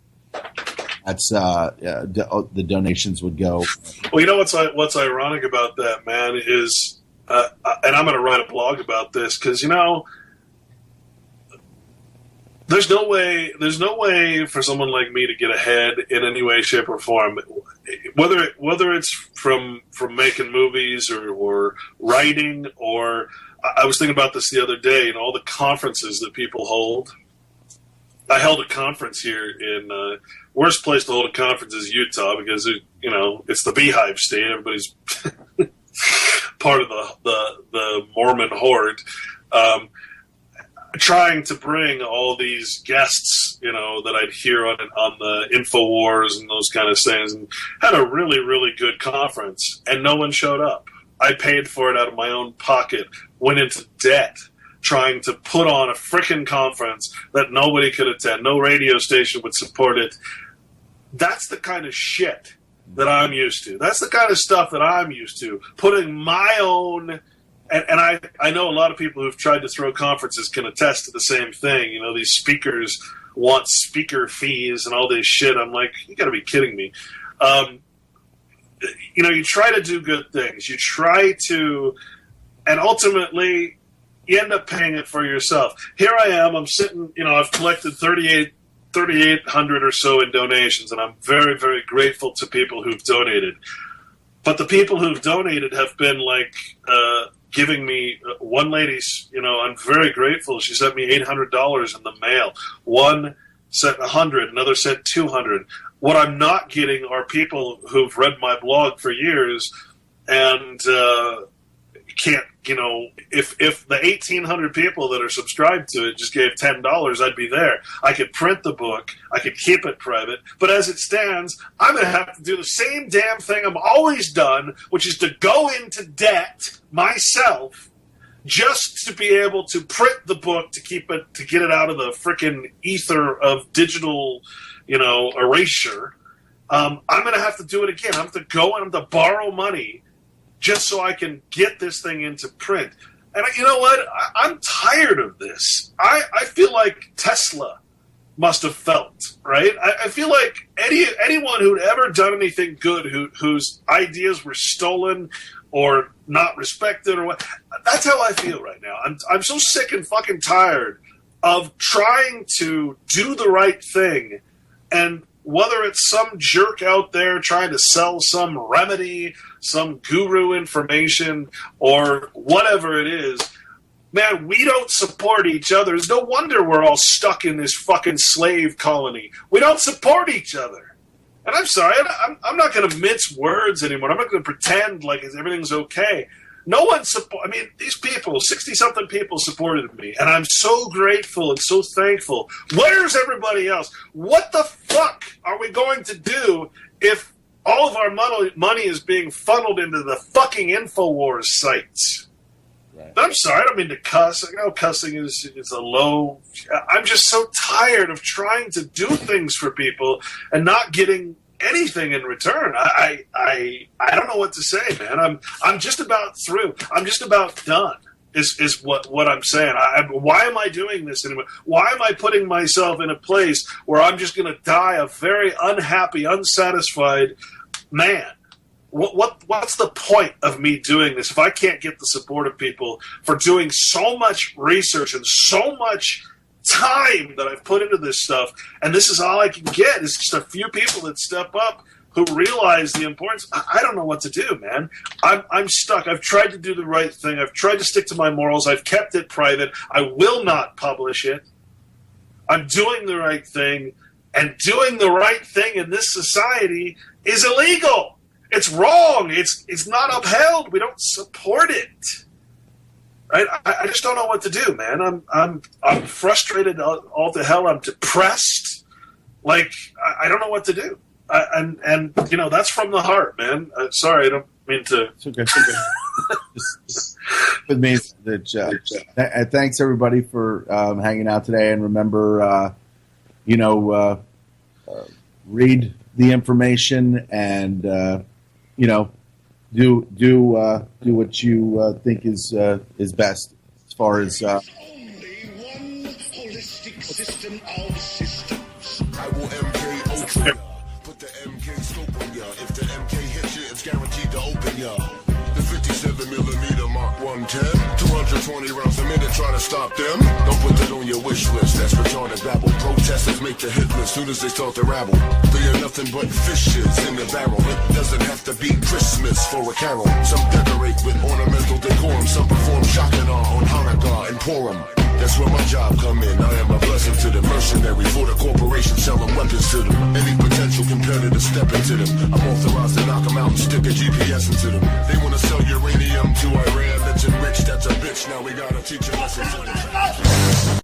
that's the donations would go. Well, you know what's ironic about that, man, is, and I'm going to write a blog about this because there's no way for someone like me to get ahead in any way, shape, or form. Whether it's from making movies or writing, or I was thinking about this the other day, and all the conferences that people hold. I held a conference here in worst place to hold a conference is Utah because it's the Beehive State. Everybody's part of the Mormon horde. Trying to bring all these guests, that I'd hear on the InfoWars and those kind of things, and had a really, really good conference, and no one showed up. I paid for it out of my own pocket, went into debt, trying to put on a frickin' conference that nobody could attend. No radio station would support it. That's the kind of shit that I'm used to. That's the kind of stuff that I'm used to. Putting my own... And I know a lot of people who've tried to throw conferences can attest to the same thing. These speakers want speaker fees and all this shit. I'm like, you got to be kidding me. You try to do good things. You try to, and ultimately, you end up paying it for yourself. Here I am. I'm sitting. I've collected 3,800 or so in donations, and I'm very, very grateful to people who've donated. But the people who've donated have been like. Giving me one lady's, I'm very grateful. She sent me $800 in the mail. One sent 100, another sent 200. What I'm not getting are people who've read my blog for years and can't, if the 1,800 people that are subscribed to it just gave $10, I'd be there. I could print the book. I could keep it private. But as it stands, I'm going to have to do the same damn thing I'm always done, which is to go into debt myself just to be able to print the book to get it out of the frickin' ether of digital, erasure. I'm going to have to do it again. I'm going to go and I'm going to borrow money just so I can get this thing into print. And you know what? I'm tired of this. I feel like Tesla must have felt, right? I feel like anyone who'd ever done anything good, whose ideas were stolen or not respected or what, that's how I feel right now. I'm so sick and fucking tired of trying to do the right thing, and whether it's some jerk out there trying to sell some remedy, some guru information, or whatever it is, man, we don't support each other. There's no wonder we're all stuck in this fucking slave colony. We don't support each other. And I'm sorry, I'm not going to mince words anymore. I'm not going to pretend like everything's okay. No one these people, 60-something people supported me, and I'm so grateful and so thankful. Where's everybody else? What the fuck are we going to do if all of our money is being funneled into the fucking InfoWars sites? Right. I'm sorry, I don't mean to cuss. I know cussing is a low... I'm just so tired of trying to do things for people and not getting anything in return. I don't know what to say, man. I'm just about through. I'm just about done. Is what I'm saying. Why am I doing this anymore? Why am I putting myself in a place where I'm just going to die a very unhappy, unsatisfied man? What's the point of me doing this if I can't get the support of people for doing so much research and so much time that I've put into this stuff, and this is all I can get is just a few people that step up who realize the importance. I don't know what to do, man. I'm stuck. I've tried to do the right thing. I've tried to stick to my morals. I've kept it private. I will not publish it. I'm doing the right thing, and doing the right thing in this society is illegal. It's wrong. It's not upheld. We don't support it. Right? I just don't know what to do, man. I'm frustrated all to hell. I'm depressed. Like I don't know what to do. And that's from the heart, man. Sorry, I don't mean to. It's okay. It means that. Thanks everybody for hanging out today, and remember, read the information and do what you think is best as far as. Only one holistic system of systems. I will MK Ultra. scope on ya. If the MK hits you, it's guaranteed to open ya. The 57mm Mark 110, 220 rounds a minute, try to stop them. Don't put that on your wish list, that's retarded babble. Protesters make the hit list soon as they start to rabble. They are nothing but fishes in the barrel. It doesn't have to be Christmas for a carol. Some decorate with ornamental decorum, some perform Shakana on Hanukkah and Purim. That's where my job come in. I am a blessing to the mercenary for the corporation selling weapons to them. Any potential competitor step into them. I'm authorized to knock them out and stick a GPS into them. They want to sell uranium to Iran that's enriched. That's a bitch. Now we gotta teach a lesson to them.